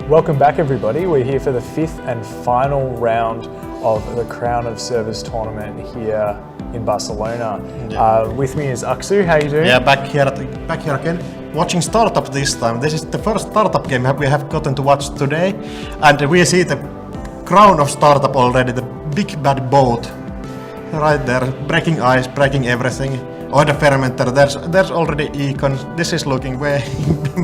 Welcome back, everybody. We're here for the fifth and final round of the Crown of Service tournament here in Barcelona. Yeah. With me is Aksu. How are you doing? Yeah, back here again. Watching startup this time. This is the first startup game we have gotten to watch today, and we see the crown of startup already. The big bad boat, right there, breaking ice, breaking everything. On the fermenter, there's already econ. This is looking way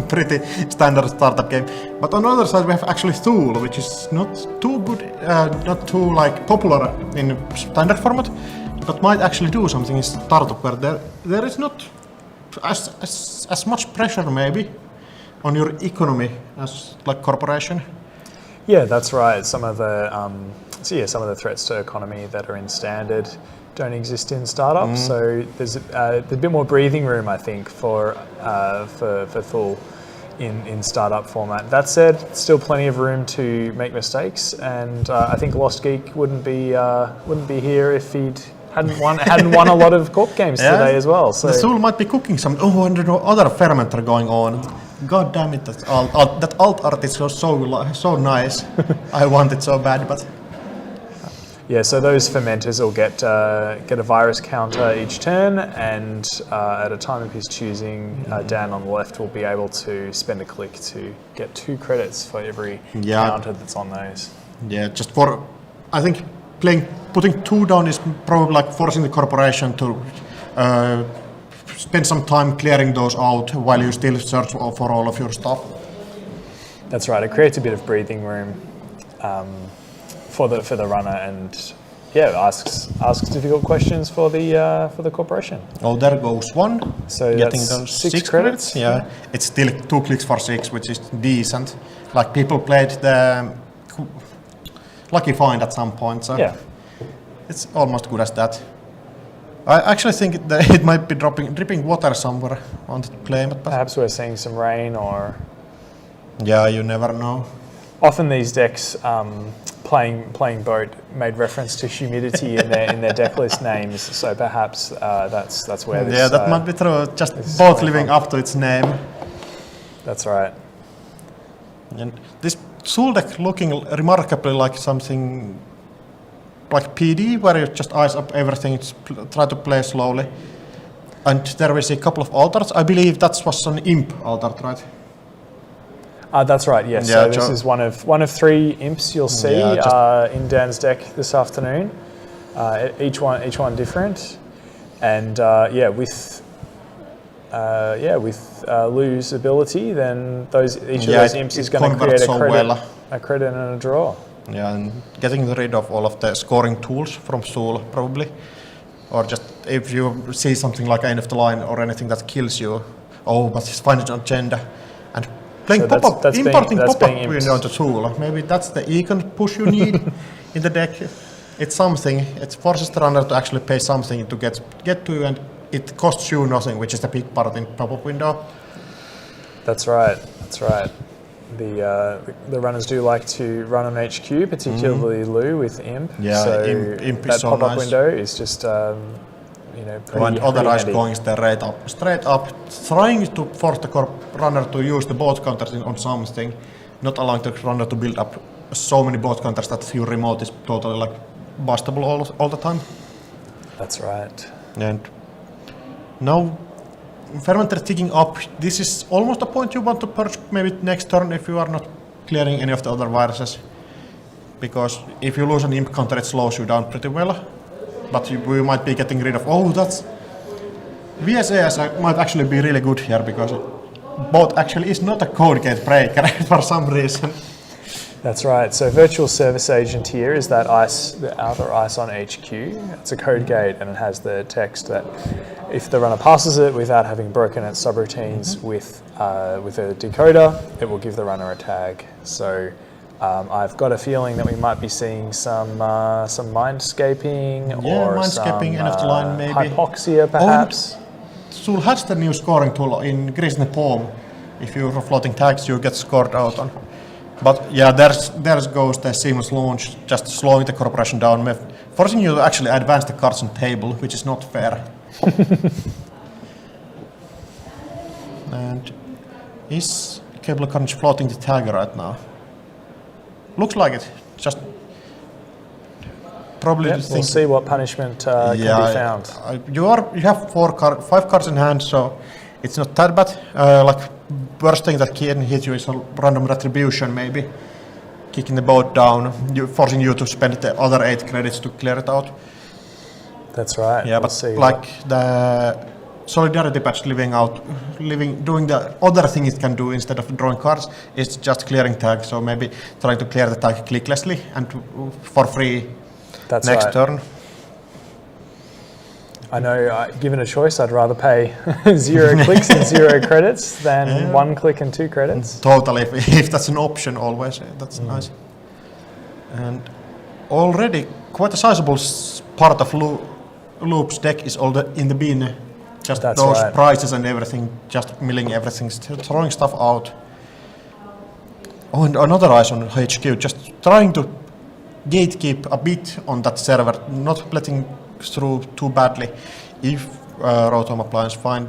pretty standard startup game. But on the other side, we have actually Thule, which is not too good, not too popular in standard format, but might actually do something in startup where there is not as much pressure maybe on your economy as like corporation. Yeah, that's right. Some of the threats to economy that are in standard don't exist in startups, so there's a bit more breathing room, I think, for Thule in startup format. That said, still plenty of room to make mistakes, and I think Lostgeek wouldn't be here if he hadn't won a lot of corp games today as well. So the Thule might be cooking some and other fermenter going on. God damn it! That alt art is so nice. I want it so bad, but. Yeah, so those fermenters will get a virus counter each turn, and at a time of his choosing, Dan on the left will be able to spend a click to get 2 credits for every counter that's on those. Yeah, just for, I think putting 2 down is probably like forcing the corporation to spend some time clearing those out while you still search for all of your stuff. That's right. It creates a bit of breathing room. For the runner, and asks difficult questions for the corporation. Oh, there goes one. So getting that's those 6 credits. Yeah, it's still 2 clicks for 6, which is decent. Like people played the lucky find at some point, so it's almost good as that. I actually think it might be dripping water somewhere on the play, but perhaps we're seeing some rain, or you never know. Often these decks, playing boat, made reference to humidity in their deck list names, so perhaps that's where this. Yeah, that might be true. Just both living up to its name. That's right. And this Thule deck looking remarkably like something like PD, where you just ice up everything, try to play slowly. And there we see a couple of altars. I believe that was an imp altar, right? That's right. Yes. Yeah, so this is one of 3 imps you'll see in Dan's deck this afternoon. Each one different, and with Lou's ability, then each of those imps is going to create a credit and a draw. Yeah, and getting rid of all of the scoring tools from Thule probably, or just if you see something like end of the line or anything that kills you. Oh, but it's finding an agenda and. Playing importing pop-up window onto Thule. Maybe that's the econ push you need in the deck. It's something. It forces the runner to actually pay something to get to you, and it costs you nothing, which is the big part in pop-up window. That's right. That's right. The runners do like to run on HQ, particularly Loup with imp. Yeah, so imp is that so pop-up nice. window is just When otherwise going straight up, trying to force the runner to use the boat counters on something, not allowing the runner to build up so many boat counters that your remote is totally bustable all the time. That's right. And now fermenter ticking up. This is almost a point you want to purge maybe next turn if you are not clearing any of the other viruses, because if you lose an imp counter, it slows you down pretty well. But we might be getting rid of. Oh, that's VSAS might actually be really good here, because bot actually is not a code gate breaker for some reason. That's right. So virtual service agent here is that ice, the outer ice on HQ. It's a code gate, and it has the text that if the runner passes it without having broken its subroutines with a decoder, it will give the runner a tag. So. I've got a feeling that we might be seeing some mindscaping or mindscaping, some end of the line maybe. Hypoxia perhaps. Thule has the new scoring tool in Grisne Poem. If you're floating tags, you get scored out on. But yeah, there goes the seamless launch, just slowing the corporation down, forcing you to actually advance the cards on table, which is not fair. And is cableCarnage floating the tag right now? looks like it. Just probably. Yep, we'll see what punishment can be found. You have 5 cards in hand, so it's not that bad. Like worst thing that can hit you is a random retribution, maybe kicking the boat down, forcing you to spend the other 8 credits to clear it out. That's right. Yeah, but like the solidarity patch doing the other thing it can do instead of drawing cards is just clearing tag. So maybe trying to clear the tag clicklessly and for free. That's next right. turn. I know, given a choice, I'd rather pay 0 clicks and 0 credits than 1 click and 2 credits. Totally, if that's an option always, that's nice. And already quite a sizable part of Loup's deck is in the bin. Just That's those right. prizes and everything, just milling everything, throwing stuff out. Oh, and another eyes on HQ, just trying to gatekeep a bit on that server, not letting through too badly. If Road Home Appliance find...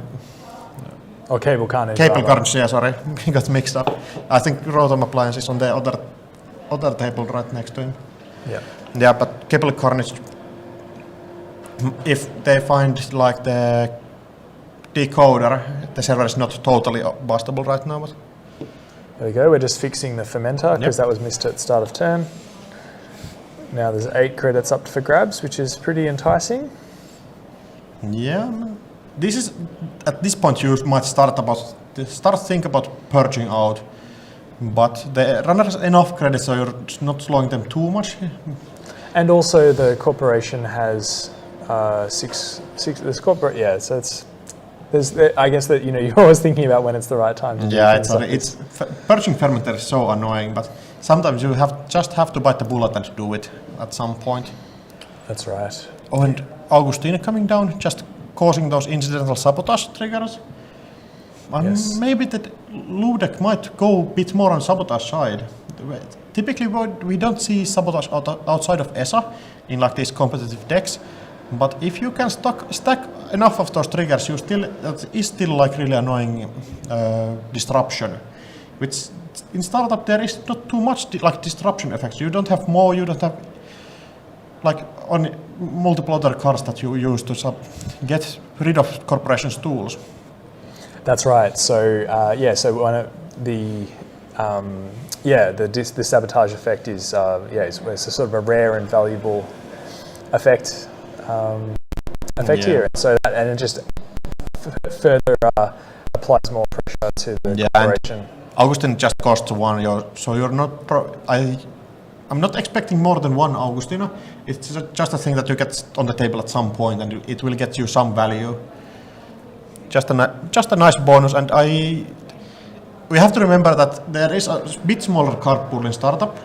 Or cableCarnage. cableCarnage, yeah, sorry, got mixed up. I think Road Home Appliance is on the other table right next to him. Yeah. Yeah, but cableCarnage, if they find like the decoder, the server is not totally bustable right now. But There we go, we're just fixing the fermenter because that was missed at the start of turn. Now there's 8 credits up for grabs, which is pretty enticing. yeah, this is at this point you might start think about purging out, but the runner has enough credits so you're not slowing them too much. And also the corporation has 6. This corporate, yeah. So I guess that you're always thinking about when it's the right time to do things like this. Purging fermenter is so annoying, but sometimes you just have to bite the bullet and do it at some point. That's right. Oh, and Augustina coming down, just causing those incidental sabotage triggers. Yes. Maybe that Loup deck might go a bit more on sabotage side. Typically, we don't see sabotage outside of ESA in like these competitive decks. But if you can stack enough of those triggers, that is still like really annoying disruption. Which in startup there is not too much like disruption effects. You don't have more. You don't have like on multiple other cards that you use to get rid of corporation's tools. That's right. So so one of the the sabotage effect is it's a sort of a rare and valuable effect here. So and it just further applies more pressure to the corporation. Augustine just costs 1, so you're not. I'm not expecting more than 1 Augustina. It's just a thing that you get on the table at some point, and it will get you some value. Just a nice bonus, and we have to remember that there is a bit smaller card pool in startup,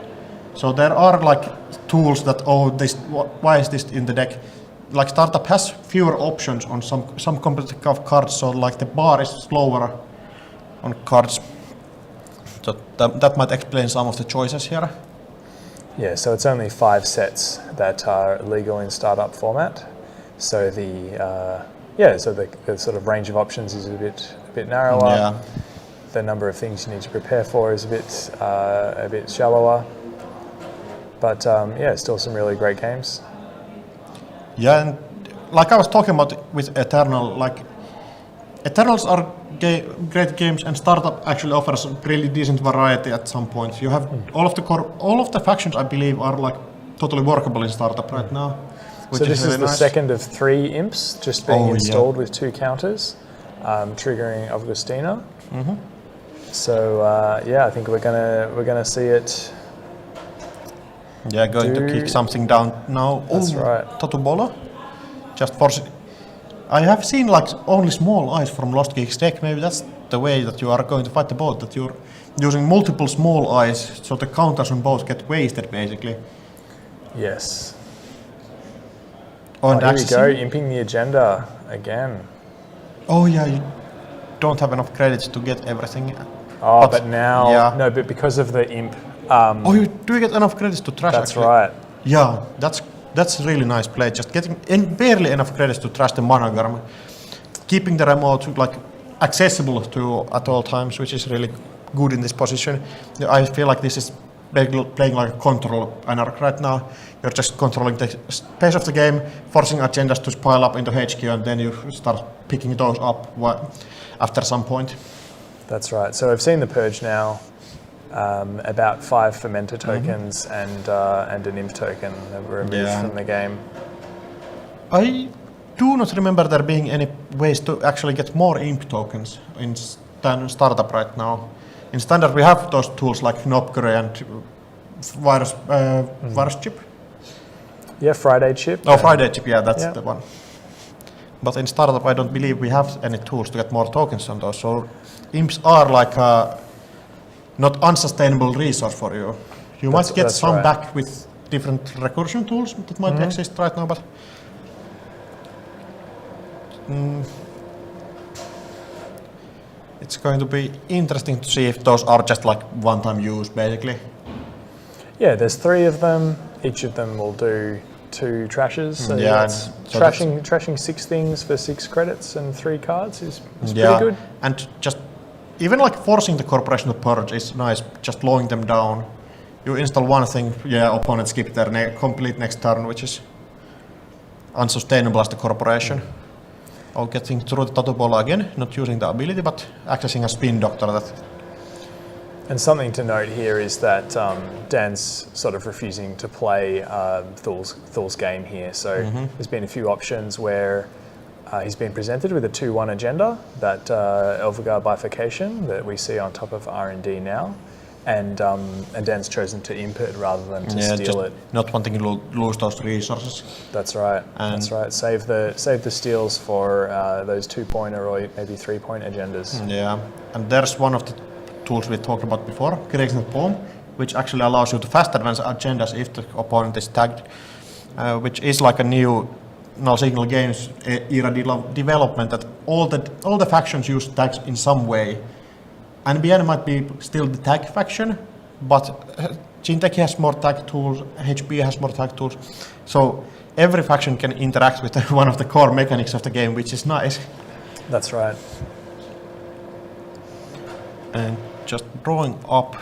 so there are like tools that why is this in the deck? Like startup has fewer options on some competitive cards, so like the bar is slower on cards. So that might explain some of the choices here. Yeah, so it's only 5 sets that are legal in startup format. So the sort of range of options is a bit narrower. Yeah. The number of things you need to prepare for is a bit shallower. But still some really great games. Yeah, and like I was talking about with Eternal, like Eternals are great games, and startup actually offers a really decent variety at some point. You have all of the factions, I believe, are like totally workable in startup right now. So this is the second of 3 imps just being installed with 2 counters, triggering Augustina. Mm-hmm. So I think we're gonna see it. Yeah, going to kick something down now. That's right. Tatubola, just for. I have seen like only small eyes from Lost Geek's deck. Maybe that's the way that you are going to fight the boat. That you're using multiple small eyes, so the counters on both get wasted basically. Yes. And here we go, imping the agenda again. Oh yeah, you don't have enough credits to get everything. Oh, but now, no, but because of the imp. You do get enough credits to trash. That's actually. right. Yeah, that's really nice play. Just getting barely enough credits to trash the Managarm, keeping the remote like accessible to at all times, which is really good in this position. I feel like this is playing like a control anarch right now. You're just controlling the pace of the game, forcing agendas to pile up into HQ, and then you start picking those up after some point. That's right. So I've seen the purge now. About 5 fermenter tokens and an imp token that were removed from the game. I do not remember there being any ways to actually get more imp tokens in startup right now. In standard we have those tools like Nopkure and virus chip. Yeah, Friday chip. Oh, Friday chip, yeah, that's the one. But in startup I don't believe we have any tools to get more tokens on those. So imps are like a not unsustainable resource for you. You might get some back with different recursion tools that might exist right now, but it's going to be interesting to see if those are just like one-time use, basically. Yeah, there's 3 of them. Each of them will do 2 trashes. So that's trashing 6 things for 6 credits and 3 cards is pretty good. And just even like forcing the corporation to purge is nice, just slowing them down. You install one thing, opponent skip their complete next turn, which is unsustainable as the corporation. Or getting through the tattoo ball again, not using the ability, but accessing a spin doctor. And something to note here is that Dan's sort of refusing to play Thule's game here. So there's been a few options where he's been presented with a 2-1 agenda, that Elvigar bifurcation that we see on top of R&D now. And Dan's chosen to imp it rather than to steal it. Not wanting to lose those resources. That's right. That's right. Save the steals for those 2-pointer or maybe 3-point agendas. Yeah, and there's one of the tools we talked about before, creating the bomb, which actually allows you to fast advance agendas if the opponent is tagged, which is like a new Null Signal Games era development that all the factions use tags in some way. NBN might be still the tag faction, but Jinteki has more tag tools, HP has more tag tools, so every faction can interact with one of the core mechanics of the game, which is nice. That's right. And just drawing up,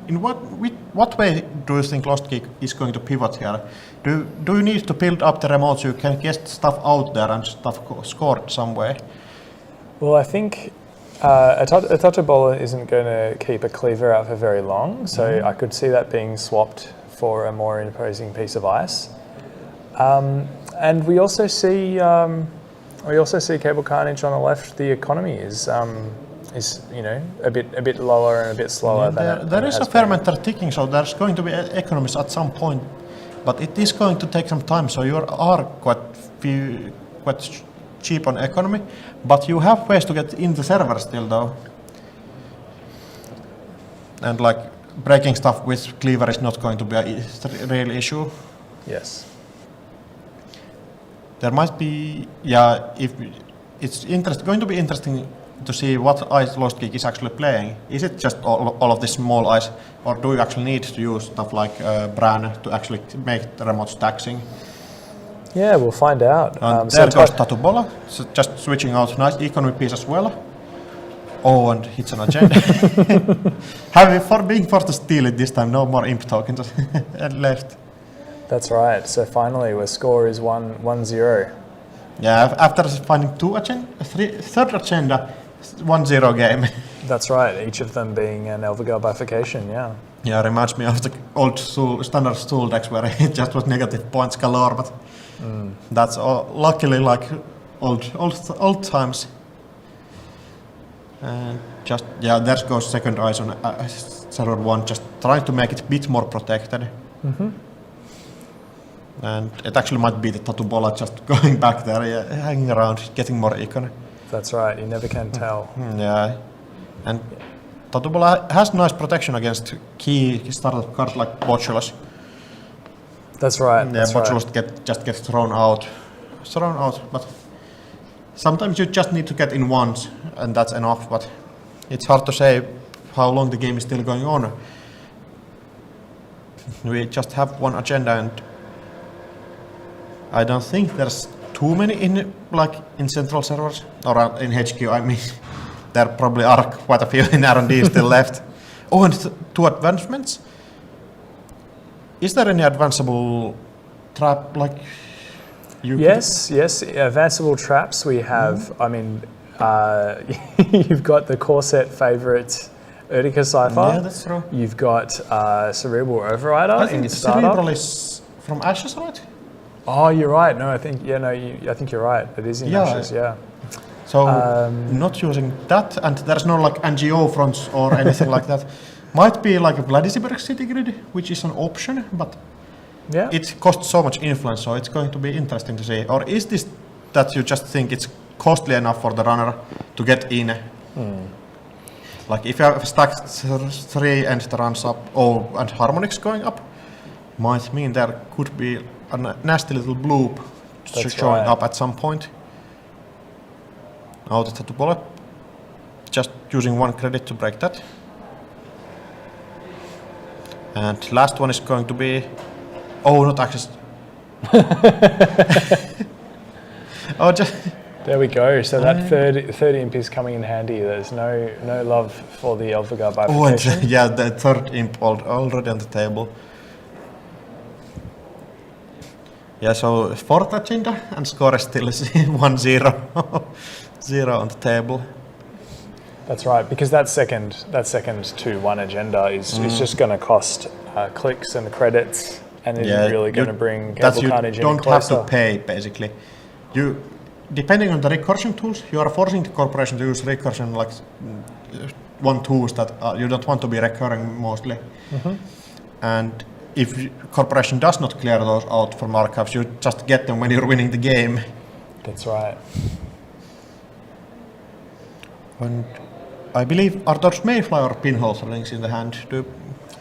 in what way do you think lostgeek is going to pivot here? Do you need to build up the remote so you can get stuff out there and stuff scored some way? Well, I think a Totobola isn't going to keep a cleaver out for very long, so I could see that being swapped for a more imposing piece of ice. And we also see cableCarnage on the left. The economy is a bit lower and a bit slower than there is a fermenter ticking, so there's going to be economies at some point, but it is going to take some time. So you are quite cheap on economy, but you have ways to get in the server still, though. And like breaking stuff with cleaver is not going to be a real issue. Yes. There might be, if it's going to be interesting to see what ice lostgeek is actually playing. Is it just all of this small ice, or do you actually need to use stuff like Bran to actually make the remote taxing? Yeah, we'll find out. There goes Tatubola, so just switching out nice economy piece as well. Oh, and hits an agenda. For being forced to steal it this time, no more imp tokens left. That's right. So finally, our score is 1-0. Yeah, after finding third agenda, 1-0 game. That's right. Each of them being an Elvigar bifurcation. Yeah. Yeah, reminds me of the old standard Thule decks where it just was negative points galore, but that's luckily like old times. And just there goes second eyes on server 1, just trying to make it a bit more protected. And it actually might be the Tatubola just going back there, hanging around, getting more econ. That's right, you never can tell. Yeah, and Tatubola has nice protection against key startup cards like Botulas. That's right. Yeah, Botulas just get thrown out, but sometimes you just need to get in once, and that's enough, but it's hard to say how long the game is still going on. We just have one agenda, and I don't think there's too many in central servers, or in HQ, I mean. There probably are quite a few in R&D still left. Oh, and two advancements. Is there any advanceable trap like you? Yes, advanceable traps we have. I mean, you've got the core set favorite Urtica Cypher. Yeah, that's true. You've got Cerebral Overrider I think in startup. Cerebral is from Ashes, right? Oh, you're right. No, I think I think you're right. It is in Ashes. Yeah. So not using that, and there's no like NGO fronts or anything like that. Might be like a Vladisberg city grid, which is an option, but it costs so much influence, so it's going to be interesting to see. Or is this that you just think it's costly enough for the runner to get in? Like if you have stacked 3 and the runs up, and harmonics going up, might mean there could be a nasty little bloop showing up at some point. Out of the bullet. Just using 1 credit to break that. And last one is going to be... Oh, not access. There we go. So that third imp is coming in handy. There's no love for the Elfagard bifurcation. Oh, and yeah, the third imp already on the table. Yeah, so fourth agenda and score is still 1-0. 0 on the table. That's right, because that second 2-1 agenda is just going to cost clicks and credits, and isn't really going to bring cableCarnage in closer. You don't have to pay, basically. Depending on the recursion tools, you are forcing the corporation to use recursion like one tools that you don't want to be recurring mostly. And if corporation does not clear those out from archives, you just get them when you're winning the game. That's right. And I believe, are those Mayflower pinhole links in the hand?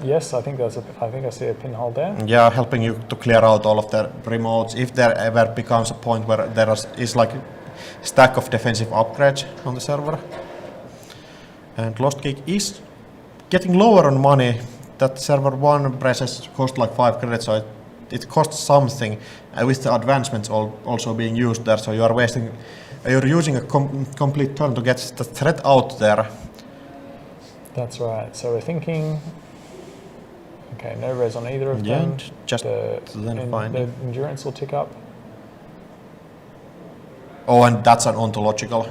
Yes, I think I see a pinhole there. Yeah, helping you to clear out all of the remotes if there ever becomes a point where there is like a stack of defensive upgrades on the server. And lostgeek is getting lower on money. That server 1 presses cost like 5 credits, so it costs something, with the advancements also being used there, so you're using a complete turn to get the threat out there. That's right. So we're thinking, okay, no res on either of them. Just the endurance will tick up. Oh, and that's an ontological.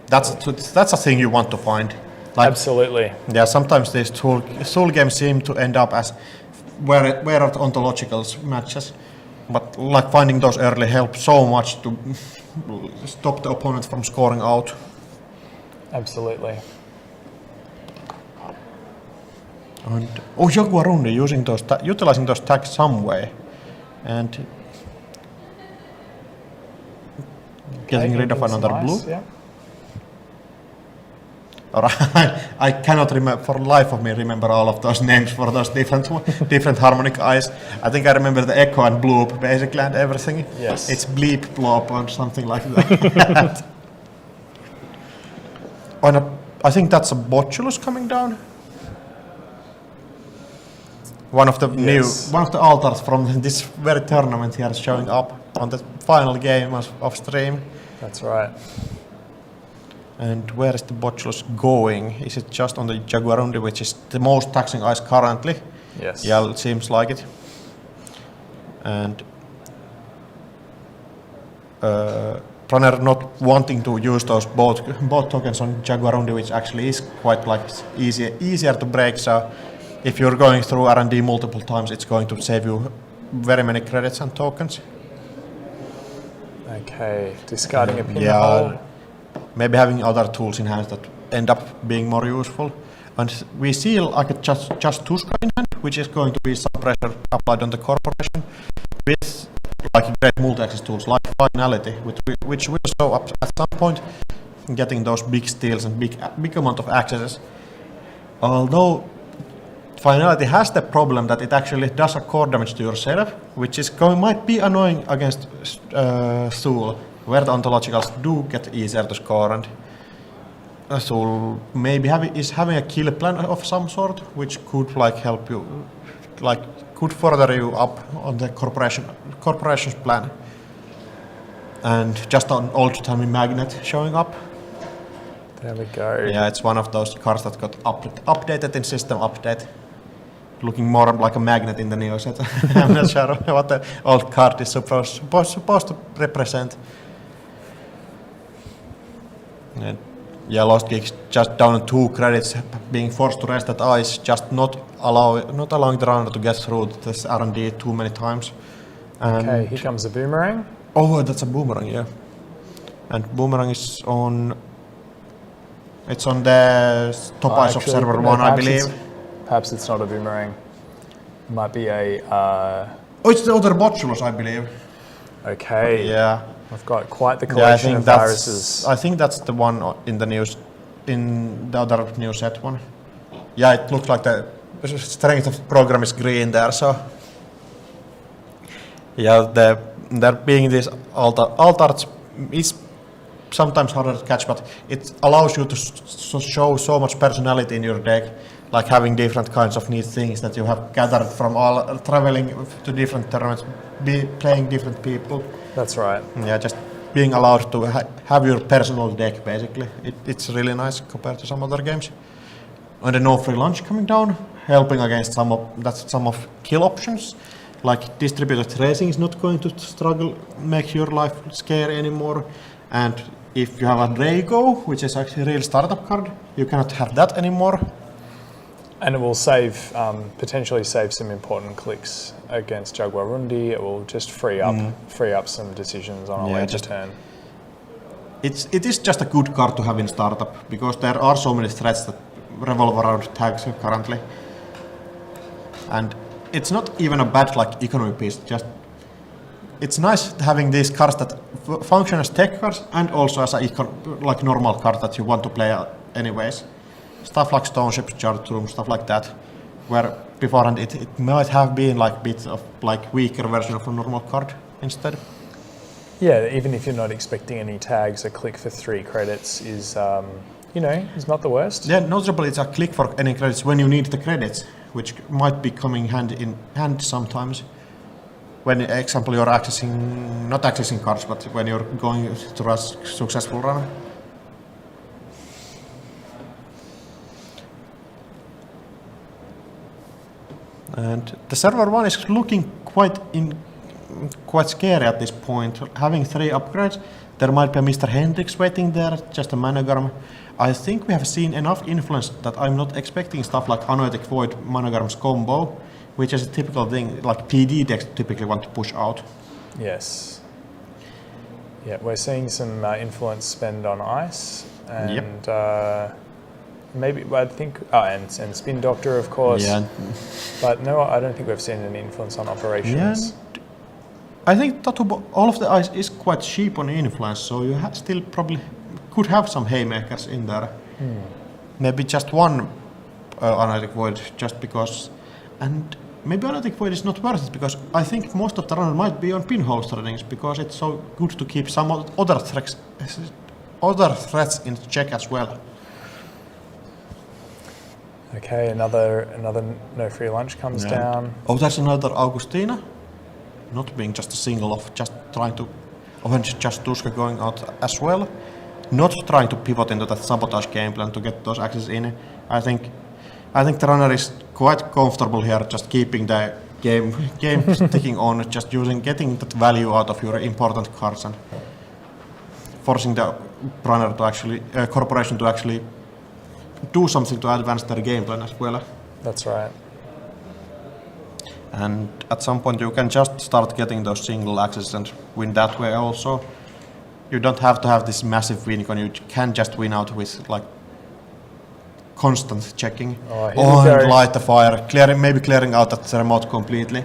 That's a thing you want to find. Like, absolutely. Yeah, sometimes these Thule games seem to end up as where are the ontologicals matches. But like finding those early helps so much to stop the opponent from scoring out. Absolutely. And Jaguarundi utilizing those tags some way, and getting rid of another blue. Yeah. Or I cannot for life of me remember all of those names for those different harmonic eyes. I think I remember the echo and bloop basically and everything. Yes. It's bleep, bloop or something like that. I think that's a Botulus coming down. One of the altars from this very tournament here is showing up on the final game of stream. That's right. And where is the Botulus going? Is it just on the Jaguarundi, which is the most taxing ice currently? Yes. Yeah, it seems like it. And Runner not wanting to use those both tokens on Jaguarundi, which actually is quite like easier to break. So if you're going through R&D multiple times, it's going to save you very many credits and tokens. Okay, discarding a pinhole. Maybe having other tools in hand that end up being more useful. And we see like a just Tuska in hand, which is going to be some pressure applied on the corporation with like great multi-access tools like Finality, which will show up at some point, getting those big steals and big amount of accesses. Although Finality has the problem that it actually does a core damage to yourself, which might be annoying against Thule, where the ontologicals do get easier to score, and Thule maybe is having a kill plan of some sort, which could like help you, like could further you up on the corporation's plan. And just an old-timey magnet showing up. There we go. Yeah, it's one of those cards that got updated in system update. Looking more like a magnet in the new set. I'm not sure what the old card is supposed to represent. Yeah, Lost Geek just down 2 credits, being forced to rest at ice, just not allowing the runner to get through this R&D too many times. And Okay, here comes a boomerang. oh, that's a boomerang, yeah. And boomerang is on. It's on the top ice of server no, 1, I believe. Perhaps it's not a boomerang. It might be a. Oh, it's the other Botulos, I believe. Okay. Yeah. I've got quite the Yeah, I collection think of that's. viruses. I think that's the one in the news, in the other new set one. Yeah, it looks like the strength of the program is green there. So. Yeah, there being these altars is sometimes harder to catch, but it allows you to show so much personality in your deck, like having different kinds of neat things that you have gathered from all traveling to different tournaments, playing different people. That's right. Yeah, just being allowed to have your personal deck basically. It's really nice compared to some other games. And the no free lunch coming down, helping against some of kill options. Like distributed racing is not going to make your life scary anymore. And if you have a Drago, which is actually a real startup card, you cannot have that anymore. And it will save, potentially save some important clicks against Jaguarundi. It will just free up some decisions on a later turn. It is just a good card to have in startup because there are so many threats that revolve around tags currently, and it's not even a bad like economy piece. Just it's nice having these cards that function as tech cards and also as a like normal card that you want to play anyways. Stuff like Stone Ships, Chart Room, stuff like that, where beforehand it might have been like bit of like weaker version of a normal card instead. Yeah, even if you're not expecting any tags, a click for 3 credits is, is not the worst. Yeah, notably it's a click for any credits when you need the credits, which might be coming hand in hand sometimes. When, example, you're not accessing cards, but when you're going through a successful run. And the server 1 is looking quite scary at this point. Having 3 upgrades, there might be a Mr. Hendrix waiting there, just a Manogram. I think we have seen enough influence that I'm not expecting stuff like Anoetic Void Manogram's combo, which is a typical thing, like PD decks typically want to push out. Yes. Yeah, we're seeing some influence spend on ice, and maybe, I think, and Spin Doctor, of course. Yeah. But no, I don't think we've seen any influence on operations. Yeah. I think that all of the ice is quite cheap on influence, so you still probably could have some haymakers in there. Maybe just one Analytic Void, just because. And maybe Analytic Void is not worth it, because I think most of the runner might be on pinhole strategies, because it's so good to keep some other threats in check as well. Okay, another no free lunch comes down. Oh, there's another Augustina. Not being just a single of just trying to avenge just Tuska going out as well. Not trying to pivot into that sabotage game plan to get those axes in. I think the runner is quite comfortable here, just keeping the game sticking on, just getting that value out of your important cards and forcing the runner to actually corporation to actually do something to advance their game plan as well. That's right. And at some point you can just start getting those single axes and win that way also. You don't have to have this massive win con, you can just win out with like constant checking. And light the fire, clearing out that remote completely.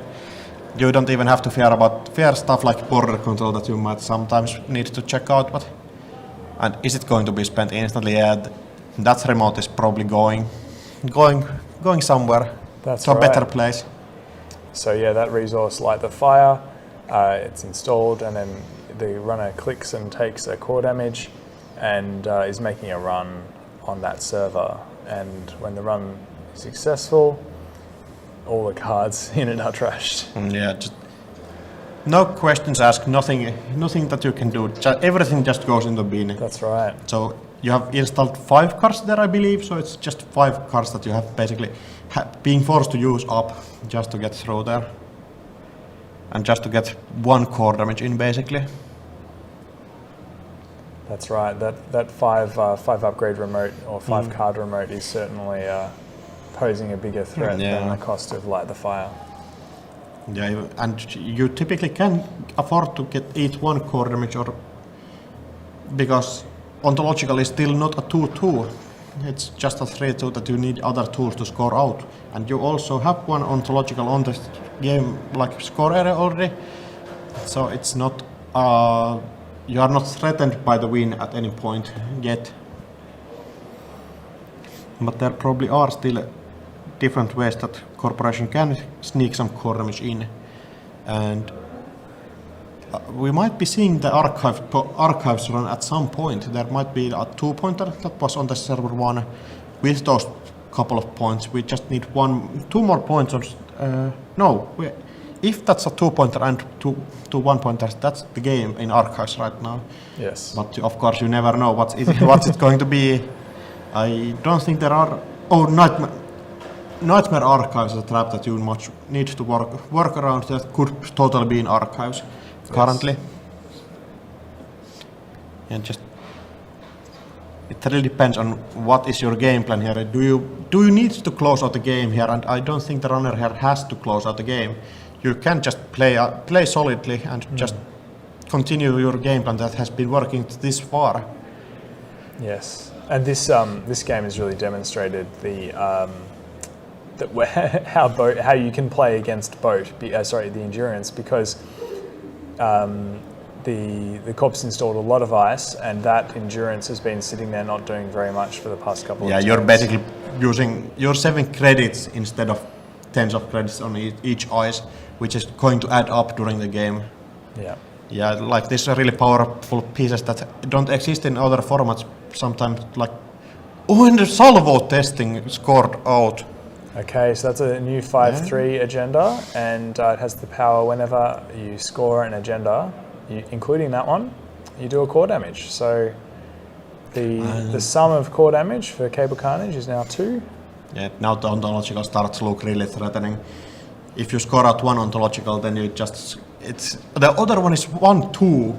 You don't even have to fear stuff like border control that you might sometimes need to check out. And is it going to be spent instantly? Yeah, that remote is probably going somewhere. That's to a better place. So yeah, that resource light the fire, it's installed, and then the runner clicks and takes a core damage, and is making a run on that server. And when the run is successful, all the cards in it are trashed. Yeah, just no questions asked, nothing that you can do. Everything just goes in the bin. That's right. So you have installed 5 cars there, I believe, so it's just 5 cars that you have basically being forced to use up just to get through there. And just to get 1 core damage in, basically. That's right. That 5 upgrade remote or 5 card remote is certainly posing a bigger threat than the cost of Light the Fire. Yeah, and you typically can afford to get each 1 core damage, or because ontological is still not a 2-2. It's just a 3-2 that you need other tools to score out. And you also have 1 ontological on the game, like score area already. So it's not, you are not threatened by the win at any point yet. But there probably are still different ways that Corporation can sneak some core damage in. And we might be seeing the archives run at some point. There might be a 2-pointer that was on the server 1 with those couple of points. We just need 2 more points. If that's a 2-pointer and 2 1-pointers, that's the game in archives right now. Yes. But of course you never know what's it going to be. I don't think there are. Oh, Nightmare Archives is a trap that you much need to work around. That could totally be in archives currently. And just it really depends on what is your game plan here. Do you need to close out the game here? And I don't think the runner here has to close out the game. You can just play solidly and just continue your game plan that has been working this far. Yes, and this game has really demonstrated how you can play against the Endurance, because the Corps installed a lot of ice, and that Endurance has been sitting there not doing very much for the past couple of turns. Yeah, you're basically using your 7 credits instead of tens of credits on each ice, which is going to add up during the game. Yeah. Yeah, like these are really powerful pieces that don't exist in other formats sometimes, like when the salvo testing scored out. Okay, so that's a new 5-3 agenda, and it has the power whenever you score an agenda, including that one, you do a core damage. So the sum of core damage for cableCarnage is now 2. Yeah, now the ontological starts to look really threatening. If you score out 1 ontological, then you just the other one is 1-2.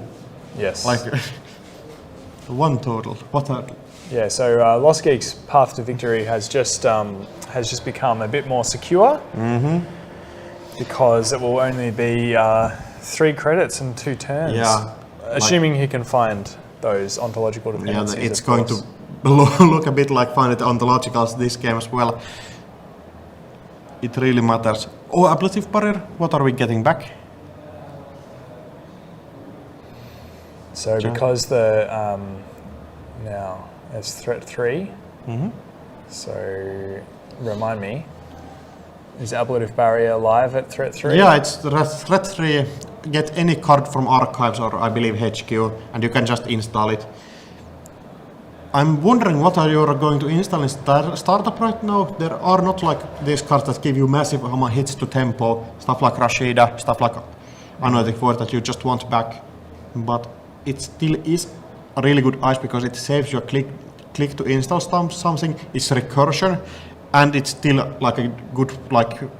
Yes. Like 1 total. Yeah, so lostgeek's path to victory has just become a bit more secure, because it will only be 3 credits and 2 turns. Yeah, assuming he can find those ontological dependencies. Yeah, it's going to look a bit like finding the ontologicals this game as well. It really matters. Oh, ablative barrier. What are we getting back? So because the now it's threat 3. So remind me, is ablative barrier live at threat 3? Yeah, it's threat 3. Get any card from archives or I believe HQ, and you can just install it. I'm wondering what are you going to install in startup right now. There are not like these cards that give you massive hits to tempo, stuff like Rashida, stuff like Anointing Void that you just want back. But it still is a really good ice because it saves you a click to install something. It's recursion, and it's still like a good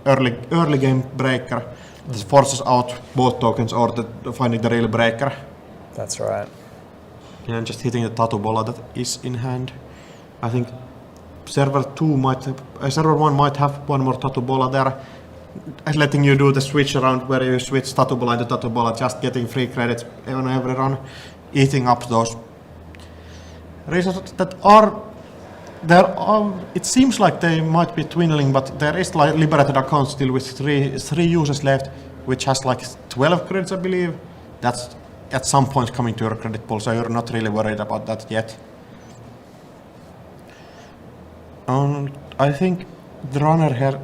early game breaker that forces out both tokens or finding the real breaker. That's right. And just hitting the tattoo bola that is in hand. I think server 1 might have 1 more tattoo bola there, letting you do the switch around where you switch tattoo bola into tattoo bola, just getting free credits on every run, eating up those resources that are there. It seems like they might be dwindling, but there is like liberated accounts still with three users left, which has like 12 credits, I believe. That's at some point coming to your credit pool, so you're not really worried about that yet. I think the runner here,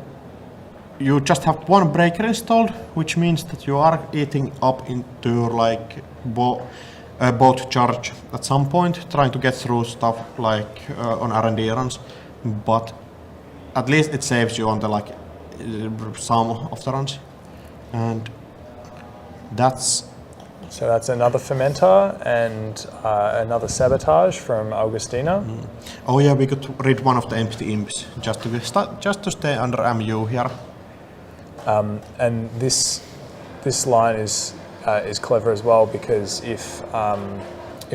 you just have 1 breaker installed, which means that you are eating up into like boat charge at some point, trying to get through stuff like on R&D runs, but at least it saves you on the like some of the runs, and that's So that's another fermenter and another sabotage from Augustina. Oh yeah, we could read one of the empty imps just to stay under MU here. And this line is clever as well, because if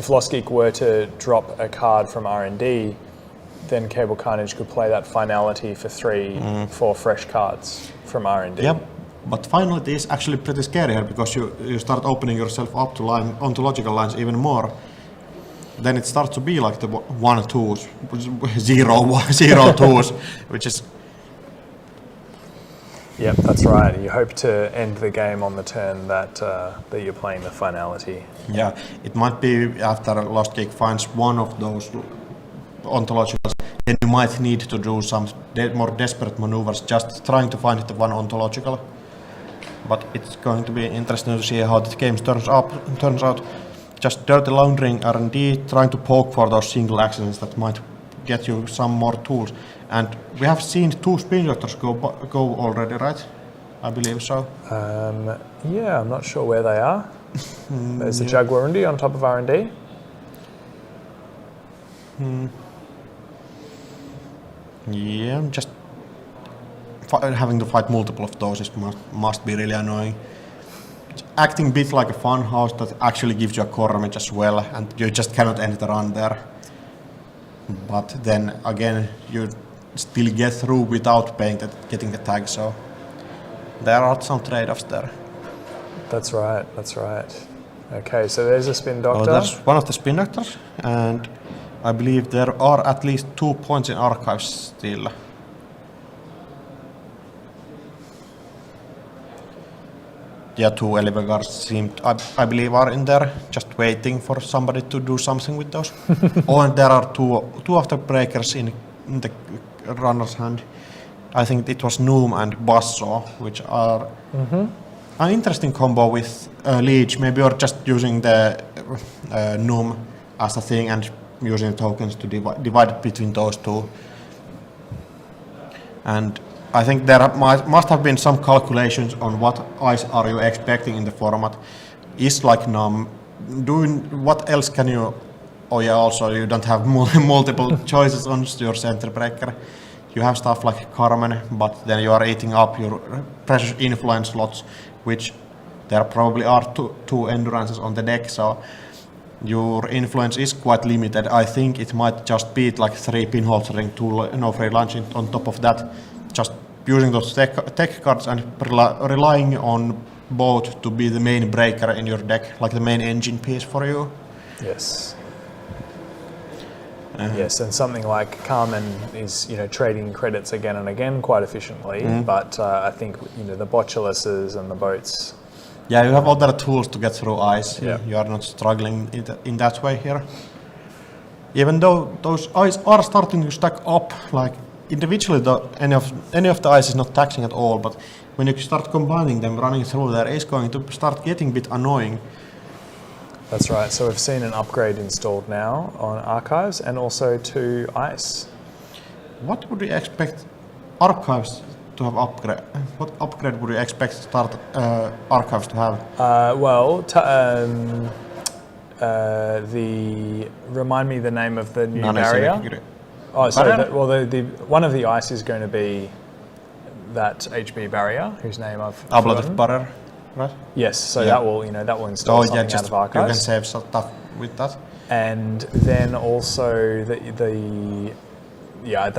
lostgeek were to drop a card from R&D, then cableCarnage could play that finality for 4 fresh cards from R&D. Yep, but finality is actually pretty scary here, because you start opening yourself up to ontological lines even more. Then it starts to be like the 1-2s, 0-2s, which is... Yep, that's right. You hope to end the game on the turn that you're playing the finality. Yeah, it might be after lostgeek finds one of those ontologicals, then you might need to do some more desperate maneuvers, just trying to find the one ontological. But it's going to be interesting to see how the game turns out. Just dirty laundering R&D, trying to poke for those single accidents that might get you some more tools. And we have seen 2 spin doctors go already, right? I believe so. Yeah, I'm not sure where they are. There's the Jaguarundi on top of R&D. Yeah, just having to fight multiple of those must be really annoying. It's acting a bit like a fun house that actually gives you a core damage as well, and you just cannot end the run there. But then again, you still get through without getting the tag, so there are some trade-offs there. That's right, that's right. Okay, so there's a spin doctor. Oh, there's one of the spin doctors, and I believe there are at least 2 points in archives still. Yeah, 2 elevator guards I believe are in there, just waiting for somebody to do something with those. Oh, and there are two of the breakers in the runner's hand. I think it was Noom and Basso, which are an interesting combo with Leech. Maybe you're just using the Noom as a thing and using tokens to divide between those 2. And I think there must have been some calculations on what ice are you expecting in the format. Is like Num doing what else can you? Oh yeah, also you don't have multiple choices on your center breaker. You have stuff like Carmen, but then you are eating up your precious influence slots, which there probably are two endurances on the deck, so your influence is quite limited. I think it might just be like 3 pinholes ring, 2 no free lunch on top of that. Just using those tech cards and relying on both to be the main breaker in your deck, like the main engine piece for you. Yes. Yes, and something like Carmen is, trading credits again and again quite efficiently, but I think, the Botuluses and the boats. Yeah, you have other tools to get through ice. Yeah. You are not struggling in that way here. Even though those ice are starting to stack up, like individually, any of the ice is not taxing at all, but when you start combining them, running through there is going to start getting a bit annoying. That's right, so we've seen an upgrade installed now on Archives and also to Ice. What would you expect Archives to have upgrade? What upgrade would you expect Archives to have? Remind me the name of the new Non-acidic barrier. Oh, sorry. The one of the ice is going to be that HB barrier, whose name I've forgotten. Barrier, right? Yes. So that will install something out of Archives. You can save stuff with that. And then also that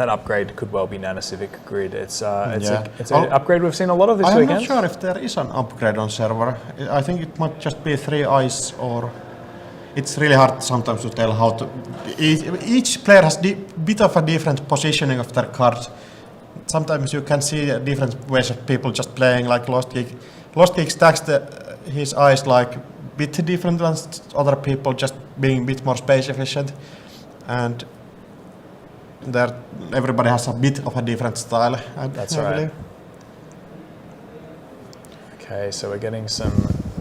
upgrade could well be Nanocivic Grid. It's an upgrade we've seen a lot of this weekend. I'm not sure if there is an upgrade on server. I think it might just be 3 ice, or it's really hard sometimes to tell how to. Each player has a bit of a different positioning of their cards. Sometimes you can see different ways of people just playing, like lostgeek. Lostgeek stacks his ice like a bit different than other people, just being a bit more space efficient, and there everybody has a bit of a different style. That's right. Believe. Okay, so we're getting some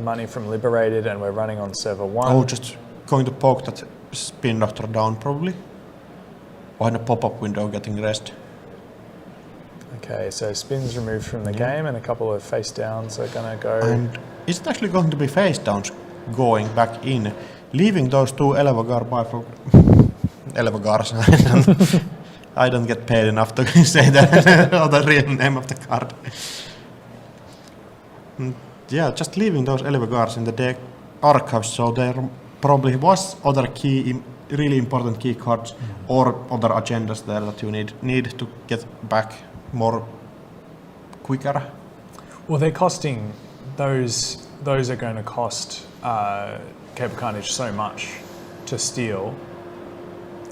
money from Liberated, and we're running on server 1. Oh, just going to poke that spin doctor down probably. Or in a pop-up window getting rest. Okay, so spins removed from the game, and a couple of face downs are going to go. And is it actually going to be face downs? going back in, leaving those two Elevagars. I don't get paid enough to say the real name of the card. Yeah, just leaving those Elevagars in the deck archives, so there probably was other really important key cards or other agendas there that you need to get back more quicker. Well, they're costing those are going to cost cableCarnage so much to steal.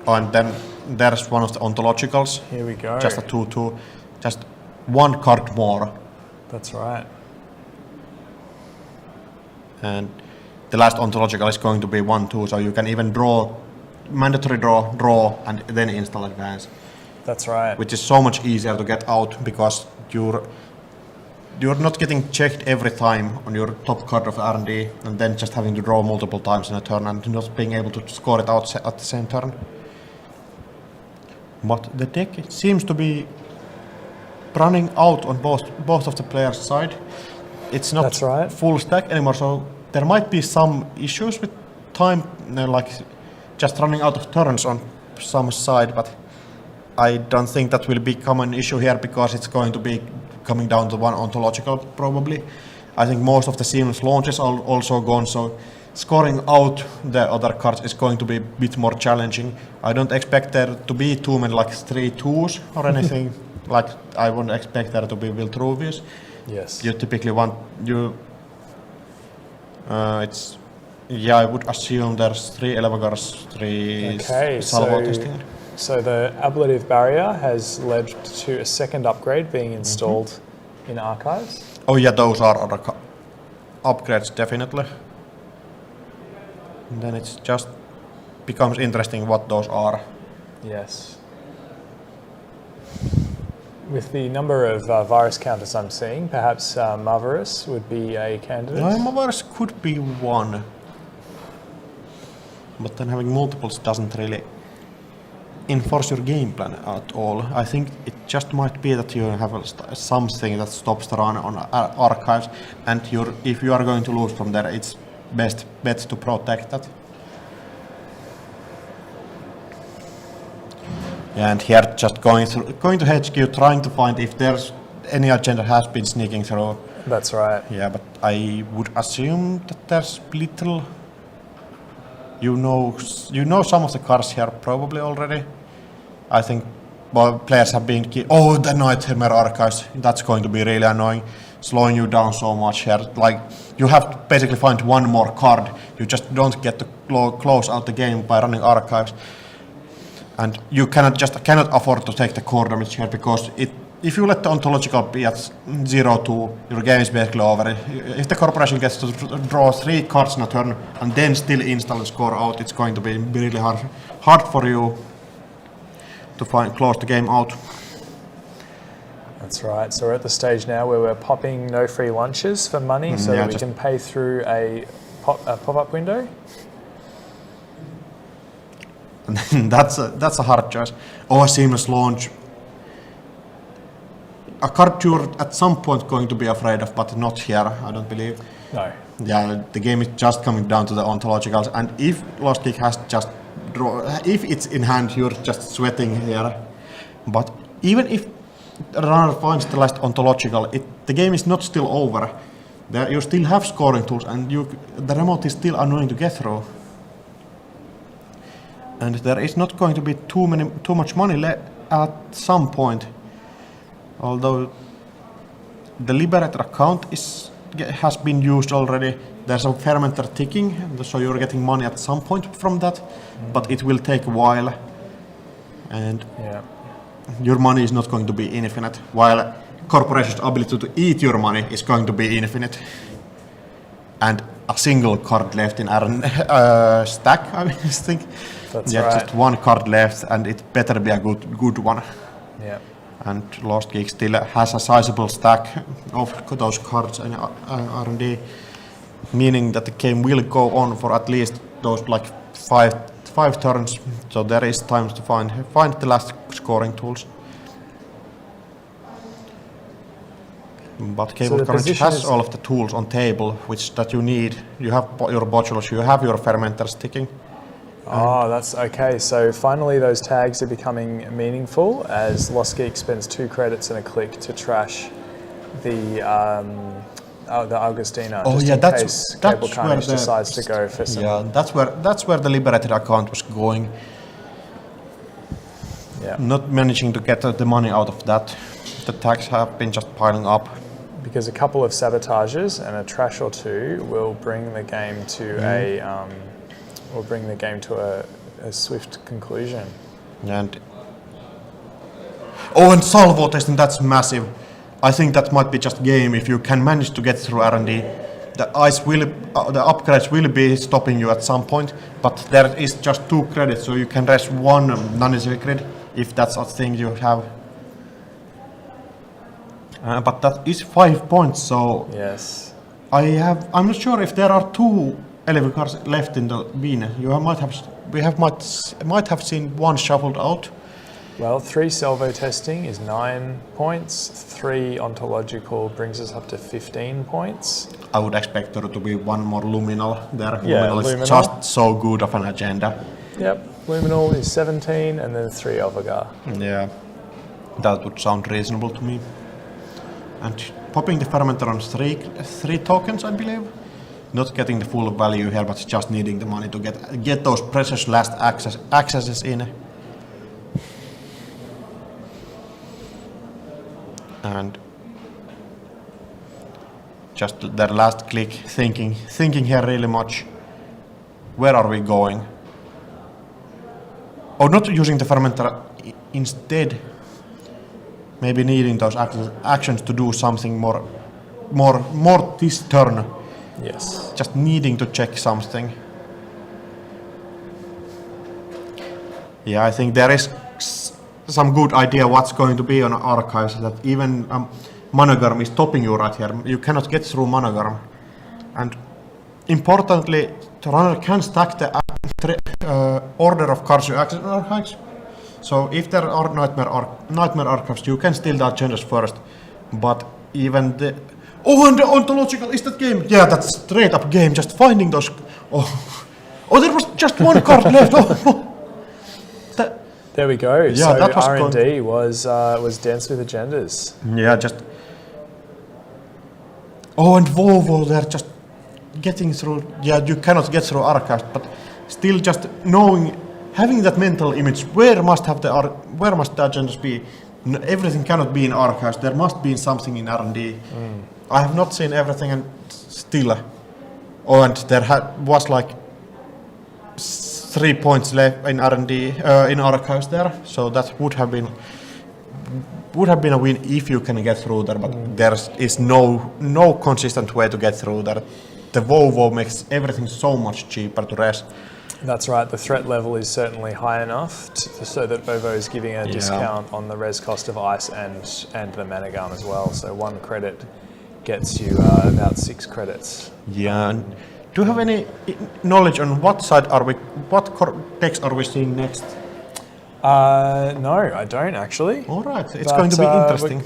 Oh, and then there's one of the ontologicals. Here we go. Just a 2/2, just one card more. That's right. And the last ontological is going to be 1/2, so you can even mandatory draw, and then install advance. That's right. Which is so much easier to get out because you're not getting checked every time on your top card of R&D and then just having to draw multiple times in a turn and not being able to score it out at the same turn. But the deck seems to be running out on both of the players' side. It's not That's right. full stack anymore, so there might be some issues with time, like just running out of turns on some side, but I don't think that will become an issue here because it's going to be coming down to one ontological probably. I think most of the seamless launches are also gone, so scoring out the other cards is going to be a bit more challenging. I don't expect there to be too many like 3/2s or anything. Like I wouldn't expect there to be Viltruvius. Yes. You typically want I would assume there's 3 Elevagars, 3 Salvo testing. So the ablative barrier has led to a second upgrade being installed in archives. Oh yeah, those are other upgrades definitely. And then it just becomes interesting what those are. Yes. With the number of virus counters I'm seeing, perhaps Marvelous would be a candidate. Marvelous could be one. But then having multiples doesn't really enforce your game plan at all. I think it just might be that you have something that stops the run on archives, and if you are going to lose from there, it's best bet to protect that. Yeah, and here just going to HQ, trying to find if there's any agenda has been sneaking through. That's right. Yeah, but I would assume that there's little. You know some of the cards here probably already. I think players have been the Nightmare Archives. That's going to be really annoying, slowing you down so much here. Like you have to basically find one more card. You just don't get to close out the game by running archives. And you cannot afford to take the core damage here because if you let the ontological be at 0/2, your game is basically over. If the corporation gets to draw 3 cards in a turn and then still install and score out, it's going to be really hard for you to close the game out. That's right. So we're at the stage now where we're popping no free lunches for money so that we can pay through a pop-up window. And that's a hard choice. Or a seamless launch. A card you're at some point going to be afraid of, but not here, I don't believe. No. Yeah, the game is just coming down to the ontologicals, and if lostgeek has just if it's in hand, you're just sweating here. But even if the runner finds the last ontological, the game is not still over. You still have scoring tools, and the remote is still annoying to get through. And there is not going to be too much money at some point. Although the Liberator account has been used already, there's a fermenter ticking, so you're getting money at some point from that, but it will take a while, and your money is not going to be infinite, while corporation's ability to eat your money is going to be infinite. And a single card left in our stack, I think. That's right. Just one card left, and it better be a good one. Yeah. And lostgeek still has a sizable stack of those cards in R&D, meaning that the game will go on for at least those like five turns. So there is time to find the last scoring tools. But cableCarnage position has is- all of the tools on table which that you need. You have your botulus, you have your fermenter sticking. Oh, that's okay. So finally, those tags are becoming meaningful as lostgeek spends 2 credits and a click to trash the Augustina. Oh, just yeah, in that's case where cableCarnage the- decides to go for some. Yeah, that's where the liberated account was going. Yeah. Not managing to get the money out of that. The tags have been just piling up. Because a couple of sabotages and a trash or 2 will bring the game to a swift conclusion. And and salvo testing, that's massive. I think that might be just game if you can manage to get through R&D. The upgrades will be stopping you at some point, but there is just 2 credits, so you can rest 1 non-secret if that's a thing you have. But that is 5 points, so Yes. I'm not sure if there are 2 elevator cars left in the bin. Might have seen 1 shuffled out. Well, 3 salvo testing is 9 points. 3 ontological brings us up to 15 points. I would expect there to be 1 more luminal there. Yeah, luminal is luminal. just so good of an agenda. Yep. Luminal is 17, and then 3 Ovagar. Yeah, that would sound reasonable to me. And popping the fermenter on 3 tokens, I believe. Not getting the full value here, but just needing the money to get those precious last accesses in. And just their last click, thinking here really much. Where are we going? Oh, not using the fermenter instead. Maybe needing those actions to do something more this turn. Yes. Just needing to check something. Yeah, I think there is some good idea what's going to be on archives, that even Monogram is stopping you right here. You cannot get through Monogram. And importantly, the runner can stack the order of cards you access on archives. So if there are nightmare archives, you can steal the agendas first. But even the... Oh, and the ontological, is that game? Yeah, that's straight up game, just finding those... Oh, there was just 1 card left! There we go. Yeah, so that was R&D was Dance with Agendas. Yeah, just... Oh, and Volvo, they're just getting through... Yeah, you cannot get through archives, but still just knowing, having that mental image, where must the agendas be? Everything cannot be in archives, there must be something in R&D. I have not seen everything, and still... Oh, and there was like 3 points left in R&D, in archives there, so that would have been a win if you can get through there, but there is no consistent way to get through there. The Volvo makes everything so much cheaper to rest. That's right. The threat level is certainly high enough so that Volvo is giving a discount on the res cost of ice and the mana gun as well. So 1 credit gets you about 6 credits. Yeah. And do you have any knowledge on what decks are we seeing next? No, I don't actually. All right, it's going to be interesting.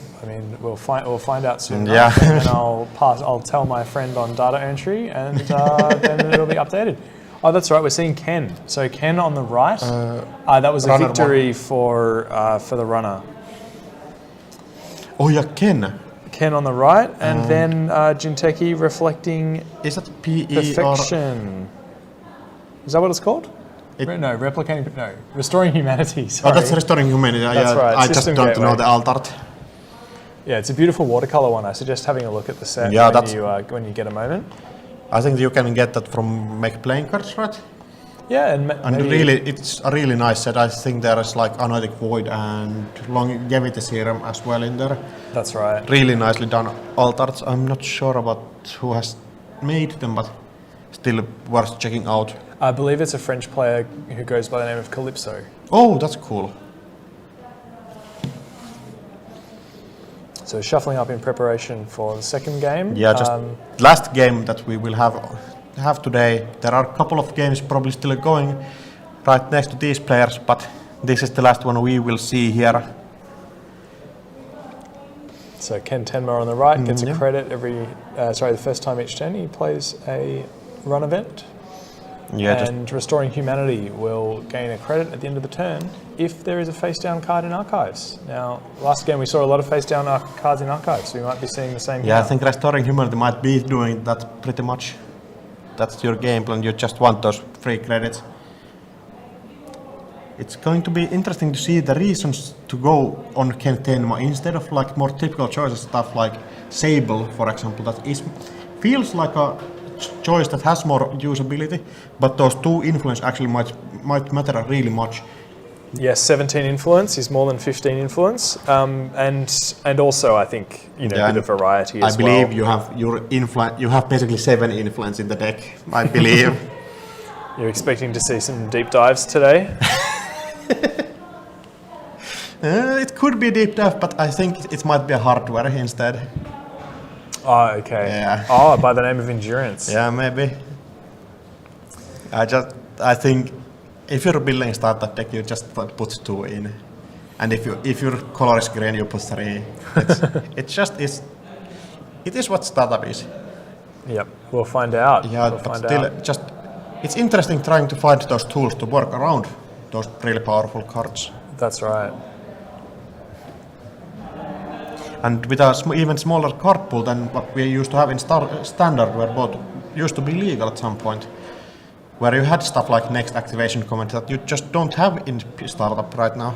We'll find out soon. Yeah. And I'll tell my friend on data entry, and then it'll be updated. Oh, that's right. We're seeing Ken. So Ken on the right. That was a victory for the runner. Oh yeah, Ken. Ken on the right, and then Jinteki reflecting Is that PE perfection. Is that what it's called? Restoring humanity. Sorry. Oh, that's restoring humanity. That's right. I just System don't gateway. know the alt art. Yeah, it's a beautiful watercolor one. I suggest having a look at the set when you get a moment. I think you can get that from Make Playing Cards, right? Yeah, and really, it's a really nice set. I think there is like Anotic Void and Longevity Serum as well in there. That's right. Really nicely done alt arts. I'm not sure about who has made them, but still worth checking out. I believe it's a French player who goes by the name of Calypso. Oh, that's cool. So shuffling up in preparation for the second game. Yeah, just last game that we will have today. There are a couple of games probably still going right next to these players, but this is the last one we will see here. So Ken Tenma on the right gets a credit every, the first time each turn he plays a run event. Yeah, And Restoring Humanity will gain a credit at the end of the turn if there is a face-down card in Archives. Now, last game we saw a lot of face-down cards in Archives, so we might be seeing the same here. I think Restoring Humanity might be doing that pretty much. That's your game plan, you just want those free credits. It's going to be interesting to see the reasons to go on Ken Tenma instead of like more typical choices, stuff like Sable, for example, that feels like a choice that has more usability, but those 2 influence actually might matter really much. Yes, 17 influence is more than 15 influence, and also I think a bit of variety as well. I believe you have you have basically 7 influence in the deck. I believe. You're expecting to see some deep dives today. It could be deep dive, but I think it might be a hardware instead. Oh, okay. Yeah. Oh, by the name of Endurance. Yeah, maybe. I think if you're building a startup deck, you just put 2 in, and if your color is green, you put 3. It is what startup is. Yep, we'll find out. Yeah, we'll but still, it's interesting trying to find those tools to work around those really powerful cards. That's right. And with a even smaller card pool than what we used to have in standard, where both used to be legal at some point, where you had stuff like next activation comment that you just don't have in startup right now.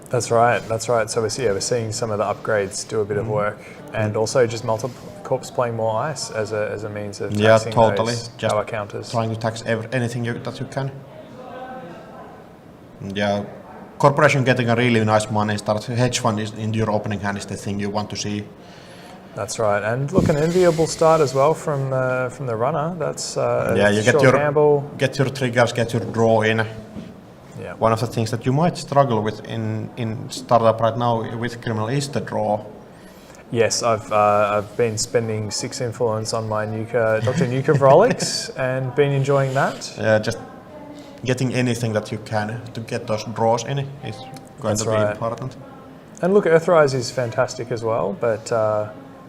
That's right. So we're seeing some of the upgrades do a bit of work, and also just multi-corps playing more ice as a means of taxing those power counters. Trying to tax anything that you can. Yeah. Corporation getting a really nice money start. Hedge fund is in your opening hand is the thing you want to see. That's right, and look, an enviable start as well from the runner. That's you get your triggers, get your draw in. Yeah. One of the things that you might struggle with in startup right now with Criminal is the draw. Yes, I've been spending 6 influence on my Dr. Nuka Vrolix and been enjoying that. Yeah, just getting anything that you can to get those draws in is going to be important. And look, Earthrise is fantastic as well, but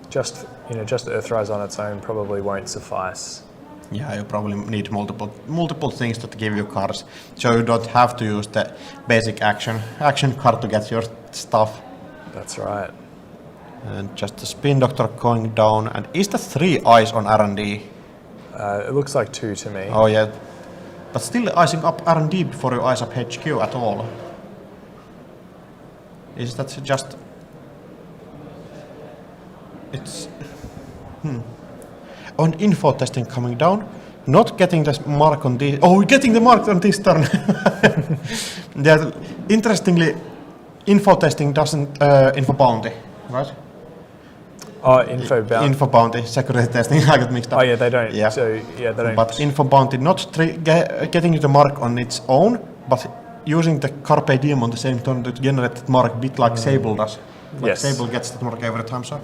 just Earthrise on its own probably won't suffice. Yeah, you probably need multiple things to give you cards, so you don't have to use the basic action card to get your stuff. That's right. And just the Spin Doctor going down, and is that 3 eyes on R&D? It looks like 2 to me. Oh yeah. But still icing up R&D before you ice up HQ at all. Is that just... It's... On info testing coming down, not getting the mark on this... Oh, getting the mark on this turn! Yeah, interestingly, info testing doesn't... info bounty, right? Oh, info bounty. Info bounty, security testing, I got mixed up. Oh yeah, they don't. Yeah. So yeah, they don't. But info bounty not getting the mark on its own, but using the Carpe Diem on the same turn to generate that mark, bit like Sable does. Like Sable gets that mark every time, so.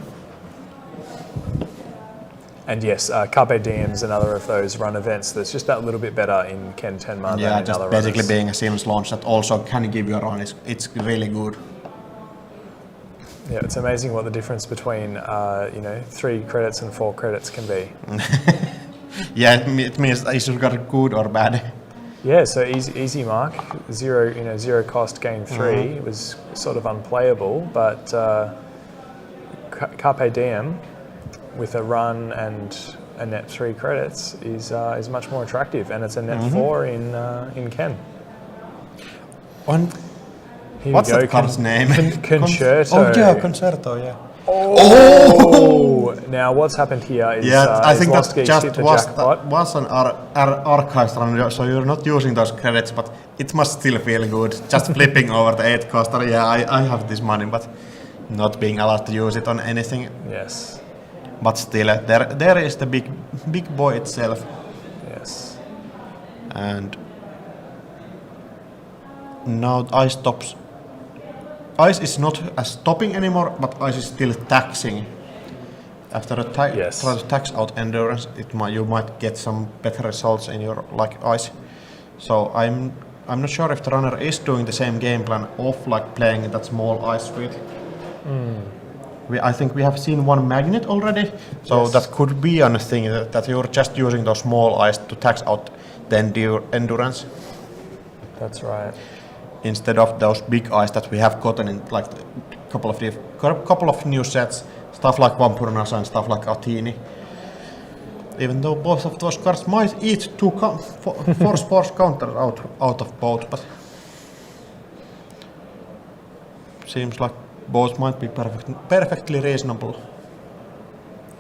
And yes, Carpe Diem is another of those run events that's just that little bit better in Ken Tenma than in other just basically being a Sims launch that also can give you a run. It's really good. Yeah, it's amazing what the difference between 3 credits and 4 credits can be. Yeah, it means that you got good or bad. Yeah, so easy mark, 0 cost gain 3 was sort of unplayable, but Carpe Diem with a run and a net 3 credits is much more attractive, and it's a net 4 in Ken. What's that card's name? Concerto. Oh yeah, Concerto, yeah. Oh! Now what's happened here is I think that just was an archives run, so you're not using those credits, but it must still feel good. Just flipping over the 8 coster, yeah, I have this money, but not being allowed to use it on anything. Yes. But still, there is the big boy itself. Yes. And now ice stops. Ice is not stopping anymore, but ice is still taxing. After a try to tax out endurance, you might get some better results in your ice. So I'm not sure if the runner is doing the same game plan of playing that small ice field. I think we have seen one magnet already, so Yes. that could be a thing that you're just using those small eyes to tax out the endurance That's right. instead of those big eyes that we have gotten in like couple of new sets, stuff like Vampurnasa and stuff like Atini. Even though both of those cards might eat two force force counters out of both, but seems like both might be perfectly reasonable.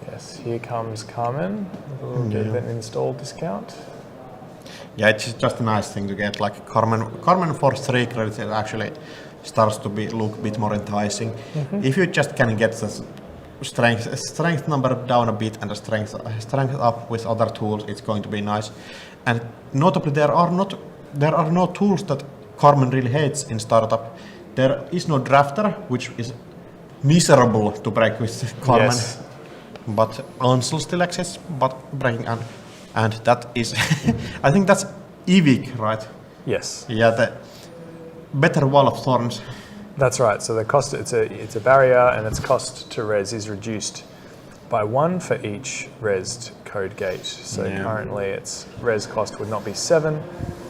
Yes, here comes Carmen with a little bit of an install discount. Yeah, it's just a nice thing to get. Like Carmen for 3 credits, it actually starts to look a bit more enticing. If you just can get the strength number down a bit and the strength up with other tools, it's going to be nice. And notably, there are no tools that Carmen really hates in startup. There is no drafter, which is miserable to break with Carmen. Yes. But Ansel still exists, but breaking and that is, I think that's Evic, right? Yes. Yeah, the better wall of thorns. That's right. So the cost, it's a barrier, and its cost to res is reduced by 1 for each resed code gate. So currently its res cost would not be 7,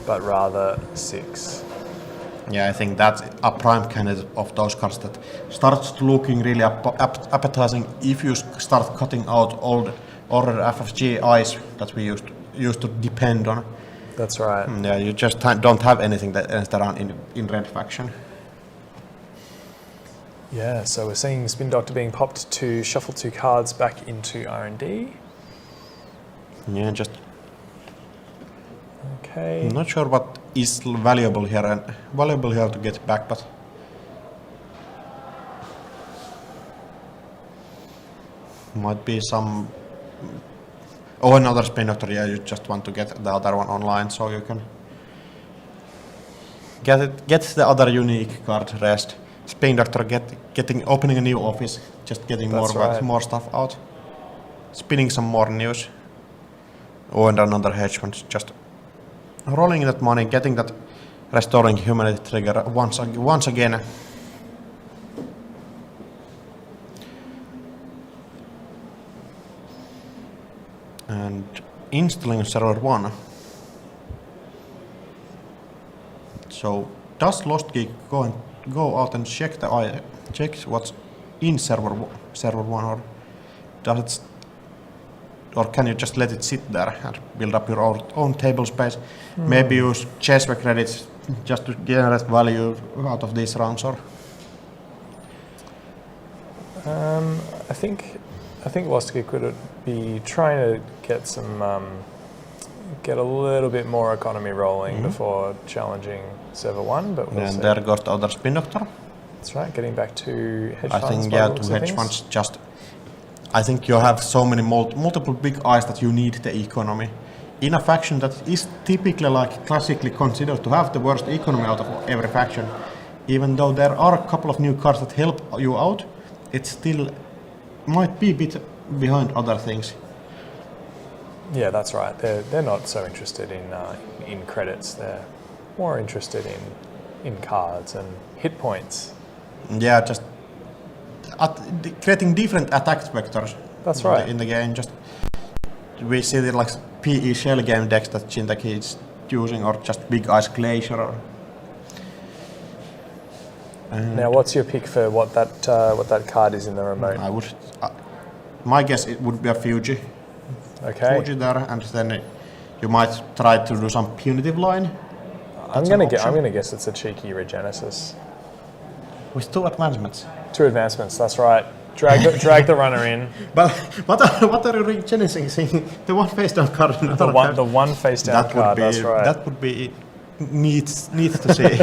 but rather 6. Yeah, I think that's a prime candidate of those cards that starts looking really appetizing if you start cutting out all the FFG eyes that we used to depend on. That's right. Yeah, you just don't have anything that are in red faction. Yeah, so we're seeing Spin Doctor being popped to shuffle 2 cards back into R&D. Yeah, just Okay. I'm not sure what is valuable here to get back, but might be some. Oh, another Spin Doctor. Yeah, you just want to get the other one online, so you can get the other unique card rest. Spin Doctor opening a new office, just getting more stuff out, spinning some more news. Oh, and another hedge fund, just rolling that money, getting that restoring humanity trigger once again. And installing server 1. So does lostgeek go out and check what's in server 1, or does it, or can you just let it sit there and build up your own table space? Maybe use Cheswa credits just to generate value out of these rounds, or I think lostgeek could be trying to get a little bit more economy rolling before challenging server 1, but we'll see. there goes the other Spin Doctor. That's right, getting back to hedge I funds. think to hedge funds, I think you have so many multiple big eyes that you need the economy. In a faction that is typically classically considered to have the worst economy out of every faction, even though there are a couple of new cards that help you out, it still might be a bit behind other things. Yeah, that's right. They're not so interested in credits. They're more interested in cards and hit points. Yeah, just creating different attack vectors. That's right. In the game, just we see the PE shell game decks that Jinteki is using, or just Big Ice Glacier. Now, what's your pick for what that card is in the remote? I would, my guess it would be a Fuji. Okay. Fuji there, and then you might try to do some punitive line. I'm gonna guess it's a cheeky Regenesis. With 2 advancements. 2 advancements. That's right. Drag the runner in. But what are you regenerizing? The one face down card. The one face down card. That's right. That would be neat to see.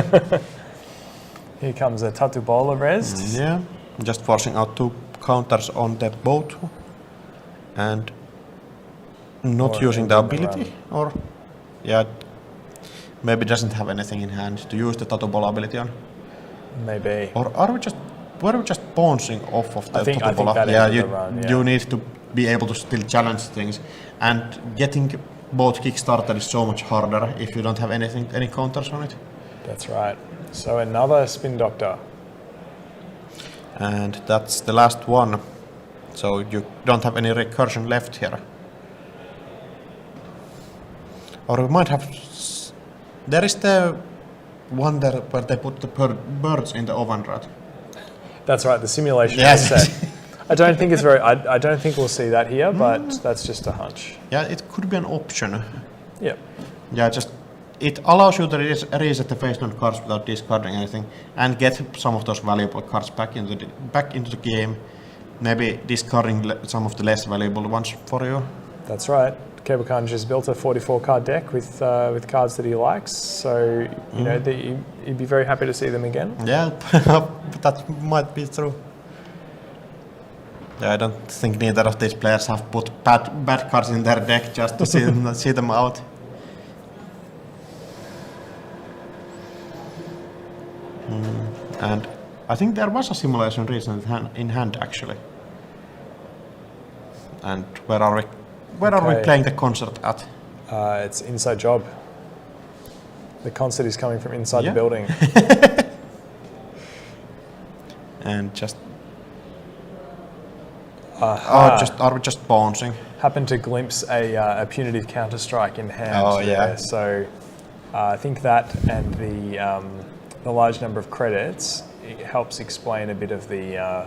Here comes a Tatubola res. Yeah, just forcing out 2 counters on the boat, and not using the ability, or maybe doesn't have anything in hand to use the Tatubola ability on. Maybe. Or were we just bouncing off of the I think Tatubola? that ended the run, you need to be able to still challenge things, and getting both kickstarted is so much harder if you don't have any counters on it. That's right. So another Spin Doctor. And that's the last one. So you don't have any recursion left here. Or we might have... There is the one there where they put the birds in the oven, right? That's right, the simulation Yes. is set. I don't think it's very... I don't think we'll see that here, but that's just a hunch. Yeah, it could be an option. Yep. Yeah, just... It allows you to reset the face down cards without discarding anything and get some of those valuable cards back into the game. Maybe discarding some of the less valuable ones for you. That's right. cableCarnage has built a 44 card deck with cards that he likes, so you know he'd be very happy to see them again. Yeah, that might be true. Yeah, I don't think neither of these players have put bad cards in their deck just to see them out. And I think there was a simulation recently in hand actually. And where are we playing the concert at? It's inside job. The concert is coming from inside the building. And just... are we just bouncing? Happened to glimpse a punitive counter-strike in hand. Oh, yeah. There. So I think that and the large number of credits helps explain a bit of the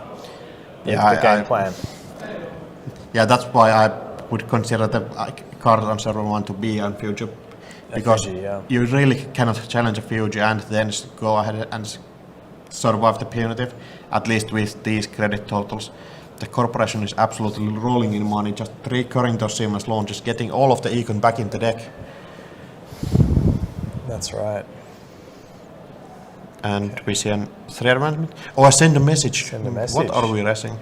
game plan. Yeah, that's why I would consider the card on server 1 to be on Fuji, because you really cannot challenge a Fuji and then go ahead and survive the punitive, at least with these credit totals. The corporation is absolutely rolling in money, just recurring those seamless launches, getting all of the econ back in the deck. That's right. And we see a 3 advancement. Oh, I send a message. Send a message. What are we racing?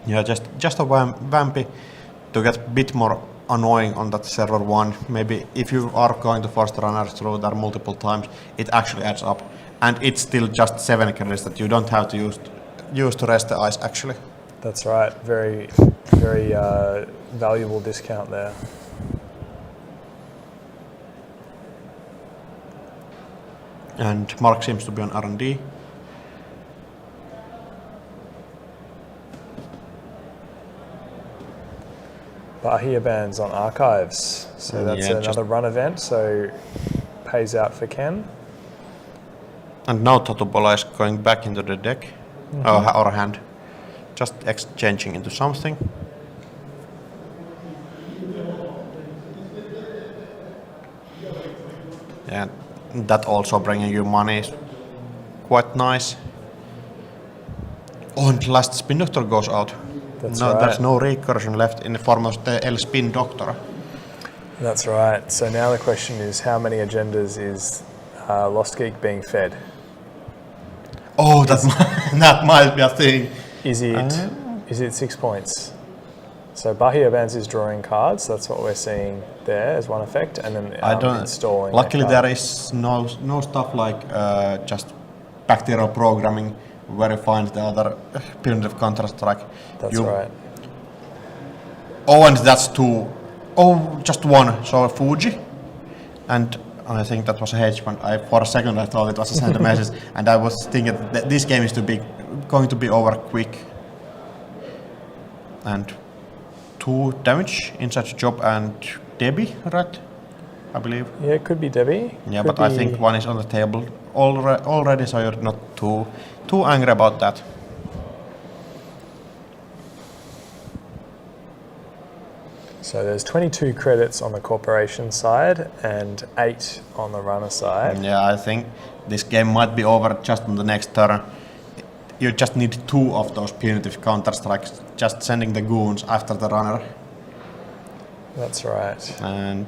Yeah, just a vampy to get a bit more annoying on that server 1. Maybe if you are going to force the runner through there multiple times, it actually adds up. And it's still just 7 credits that you don't have to use to rest the ice actually. That's right. Very, very valuable discount there. And Mark seems to be on R&D. Bahia bands on archives. So that's another run event, so pays out for Ken. And now Tatubola is going back into the deck, or hand. Just exchanging into something. And that also bringing you money is quite nice. Oh, and the last Spin Doctor goes out. That's right. There's no recursion left in the form of the L Spin Doctor. That's right. So now the question is, how many agendas is lostgeek being fed? Oh, that might be a thing. Is it 6 points? So Bahia Bands is drawing cards. That's what we're seeing there as one effect, and then installing. Luckily, there is no stuff like just bacterial programming where you find the other punitive counter-strike. That's right. Oh, and that's 2. Oh, just 1. So Fuji, and I think that was a hedge fund. For a second I thought it was a send message, and I was thinking that this game is going to be over quick. And 2 damage inside job and Debbie, right? I believe. Yeah, it could be Debbie. Yeah, but I think 1 is on the table already, so you're not too angry about that. So there's 22 credits on the corporation side and 8 on the runner side. Yeah, I think this game might be over just on the next turn. You just need 2 of those punitive counter-strikes, just sending the goons after the runner. That's right. And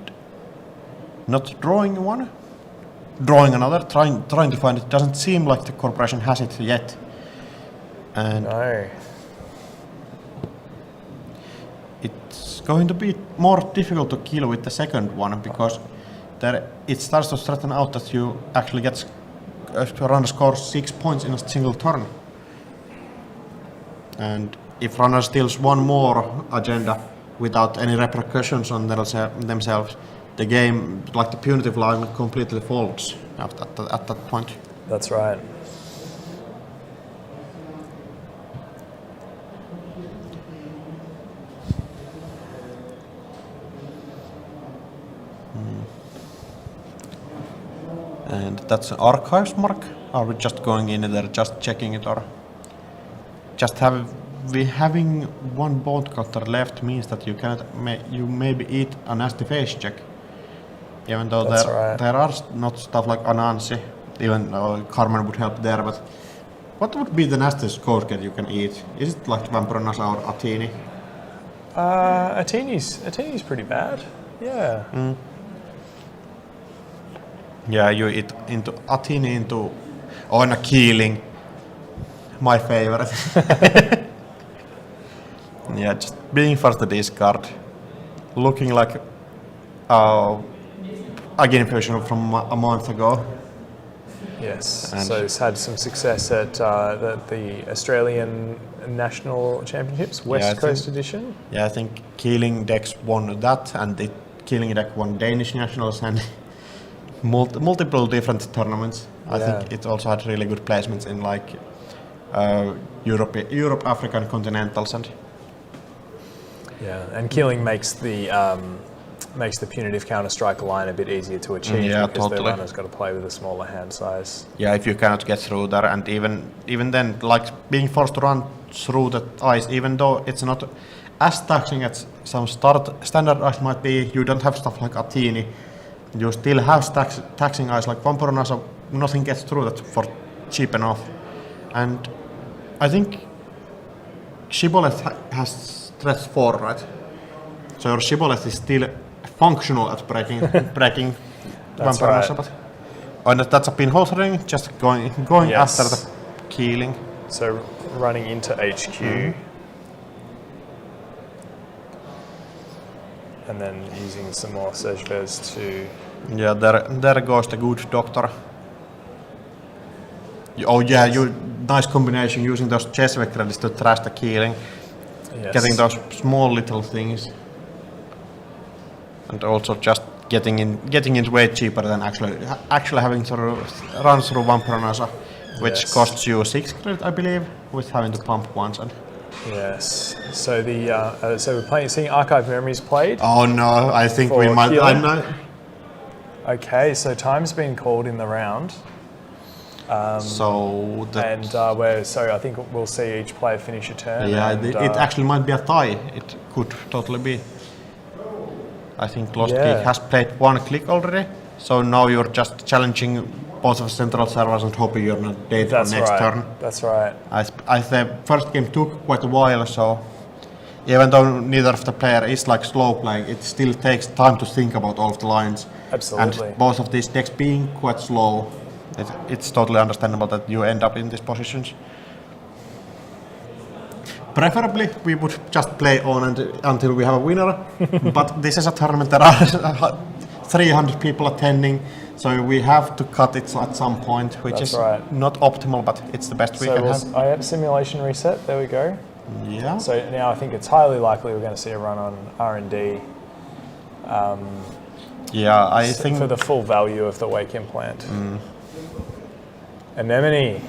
not drawing 1, drawing another, trying to find it. Doesn't seem like the corporation has it yet. And no. It's going to be more difficult to kill with the second one, because it starts to threaten out that you actually get a runner scores 6 points in a single turn. And if runner steals 1 more agenda without any repercussions on themselves, the game, like the punitive line, completely folds at that point. That's right. And that's an archives mark. Are we just going in there, just checking it, or just having one boat cutter left means that you cannot you maybe eat a nasty face check, even though there are not stuff like Anansi, even though Carmen would help there. But what would be the nastiest ghost cat you can eat? Is it like Vampronasa or Atini? Atini's pretty bad. Yeah. Yeah, you eat into Atini, into Oina Keeling, my favorite. Yeah, just being forced to discard, looking like a game version from a month ago. Yes, and so it's had some success at the Australian National Championships, West Coast edition. Yeah, I think Keeling decks won that, and the Keeling deck won Danish Nationals and multiple different tournaments. I think it also had really good placements in like Europe, African continentals, and and Keeling makes the punitive counter-strike line a bit easier to achieve because the runner's got to play with a smaller hand size. Yeah, if you cannot get through there, and even then, like being forced to run through the ice, even though it's not as taxing as some standard ice might be, you don't have stuff like Atini. You still have taxing ice like Vampronasa, nothing gets through that for cheap enough. And I think Shibboleth has stress 4, right? So your Shibboleth is still functional at breaking Vampronasa. Right. But that's a pinhole ring, just going after the Keeling. So running into HQ. And then using some more Sejvez to... Yeah, there goes the good doctor. Nice combination using those Cheswick credits to trash the Keeling. Yes. Getting those small little things. And also just getting it way cheaper than actually having to run through Vampronasa, which costs you 6 credit, I believe, with having to pump once. And yes. So we're seeing Archive Memories played. Oh no, I think we might. Okay, so time's been called in the round. I think we'll see each player finish a turn. Yeah, it actually might be a tie. It could totally be. I think lostgeek has played 1 click already, so now you're just challenging both of central servers and hoping you're not dead for next turn. That's right. The first game took quite a while, so even though neither of the player is like slow playing, it still takes time to think about all of the lines. Absolutely. And both of these decks being quite slow, it's totally understandable that you end up in these positions. Preferably, we would just play on until we have a winner, but this is a tournament, there are 300 people attending, so we have to cut it at some point, which is not optimal, but it's the best we can have. I have simulation reset, there we go. Yeah. So now I think it's highly likely we're going to see a run on R&D. I think... For the full value of the wake implant. Anemone.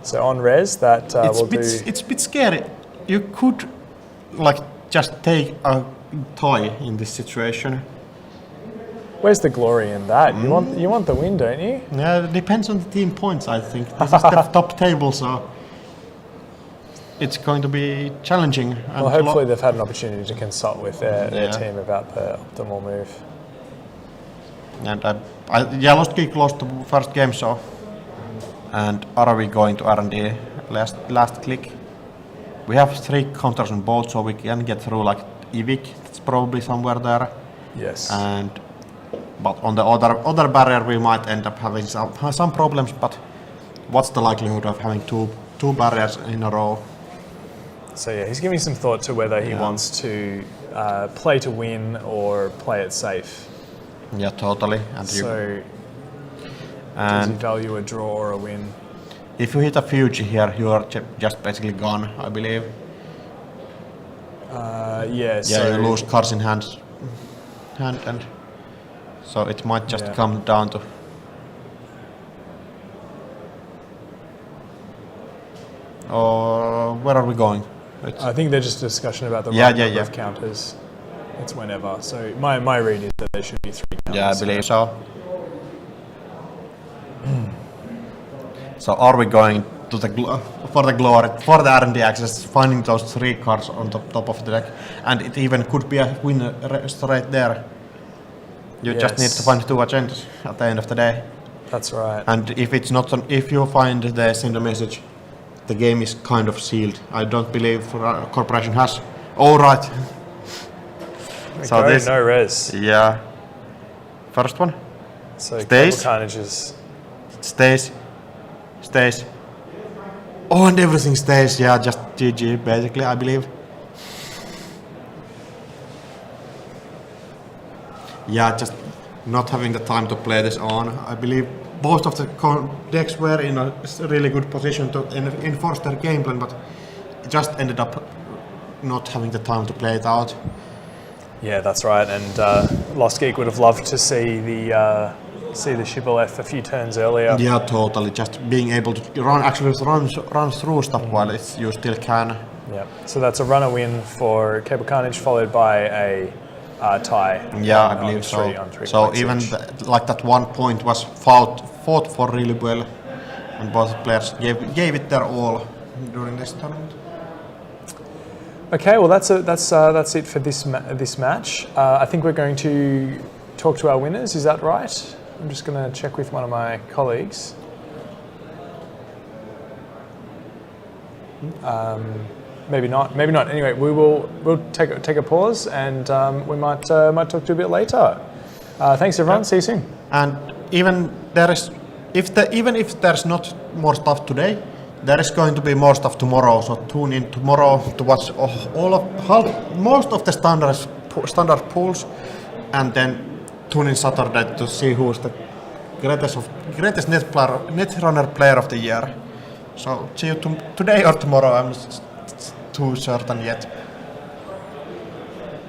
So on res, that will do... It's a bit scary. You could just take a tie in this situation. Where's the glory in that? You want the win, don't you? Yeah, it depends on the team points, I think. This is the top table, so it's going to be challenging. Well, hopefully they've had an opportunity to consult with their team about the optimal move. And lostgeek lost the first game, so... And are we going to R&D last click? We have 3 counters on both, so we can get through like Evic. It's probably somewhere there. Yes. But on the other barrier, we might end up having some problems. But what's the likelihood of having two barriers in a row? So yeah, he's giving some thought to whether he wants to play to win or play it safe. Yeah, totally. Does he value a draw or a win? If you hit a Fuji here, you are just basically gone, I believe. So you lose cards in hand and So it might just come down to. Or where are we going? I think they're just a discussion about the number of counters. It's whenever. So my read is that there should be 3 counters. Yeah, I believe so. So are we going to the for the R&D access, finding those 3 cards on the top of the deck, and it even could be a winner straight there. You just need to find 2 agendas at the end of the day. That's right. And if it's not, if you find the send a message, the game is kind of sealed. I don't believe corporation has. All right. So this no res. Yeah. First one. So stays. cableCarnage is stays. Oh, and everything stays. Yeah, just GG basically, I believe. Yeah, just not having the time to play this on. I believe both of the decks were in a really good position to enforce their game plan, but it just ended up not having the time to play it out. Yeah, that's right. And lostgeek would have loved to see the shibboleth a few turns earlier. Yeah, totally. Just being able to run through stuff while you still can. Yeah. So that's a runner win for cableCarnage, followed by a tie. Yeah, I believe so. So even like that 1 point was fought for really well, and both players gave it their all during this tournament. Okay, well that's it for this match. I think we're going to talk to our winners. Is that right? I'm just going to check with one of my colleagues. Maybe not. Maybe not. Anyway, we'll take a pause, and we might talk to you a bit later. Thanks everyone. See you soon. And even if there's not more stuff today, there is going to be more stuff tomorrow. So tune in tomorrow to watch most of the standard pools, and then tune in Saturday to see who's the greatest netrunner player of the year. So see you today or tomorrow. I'm too certain yet.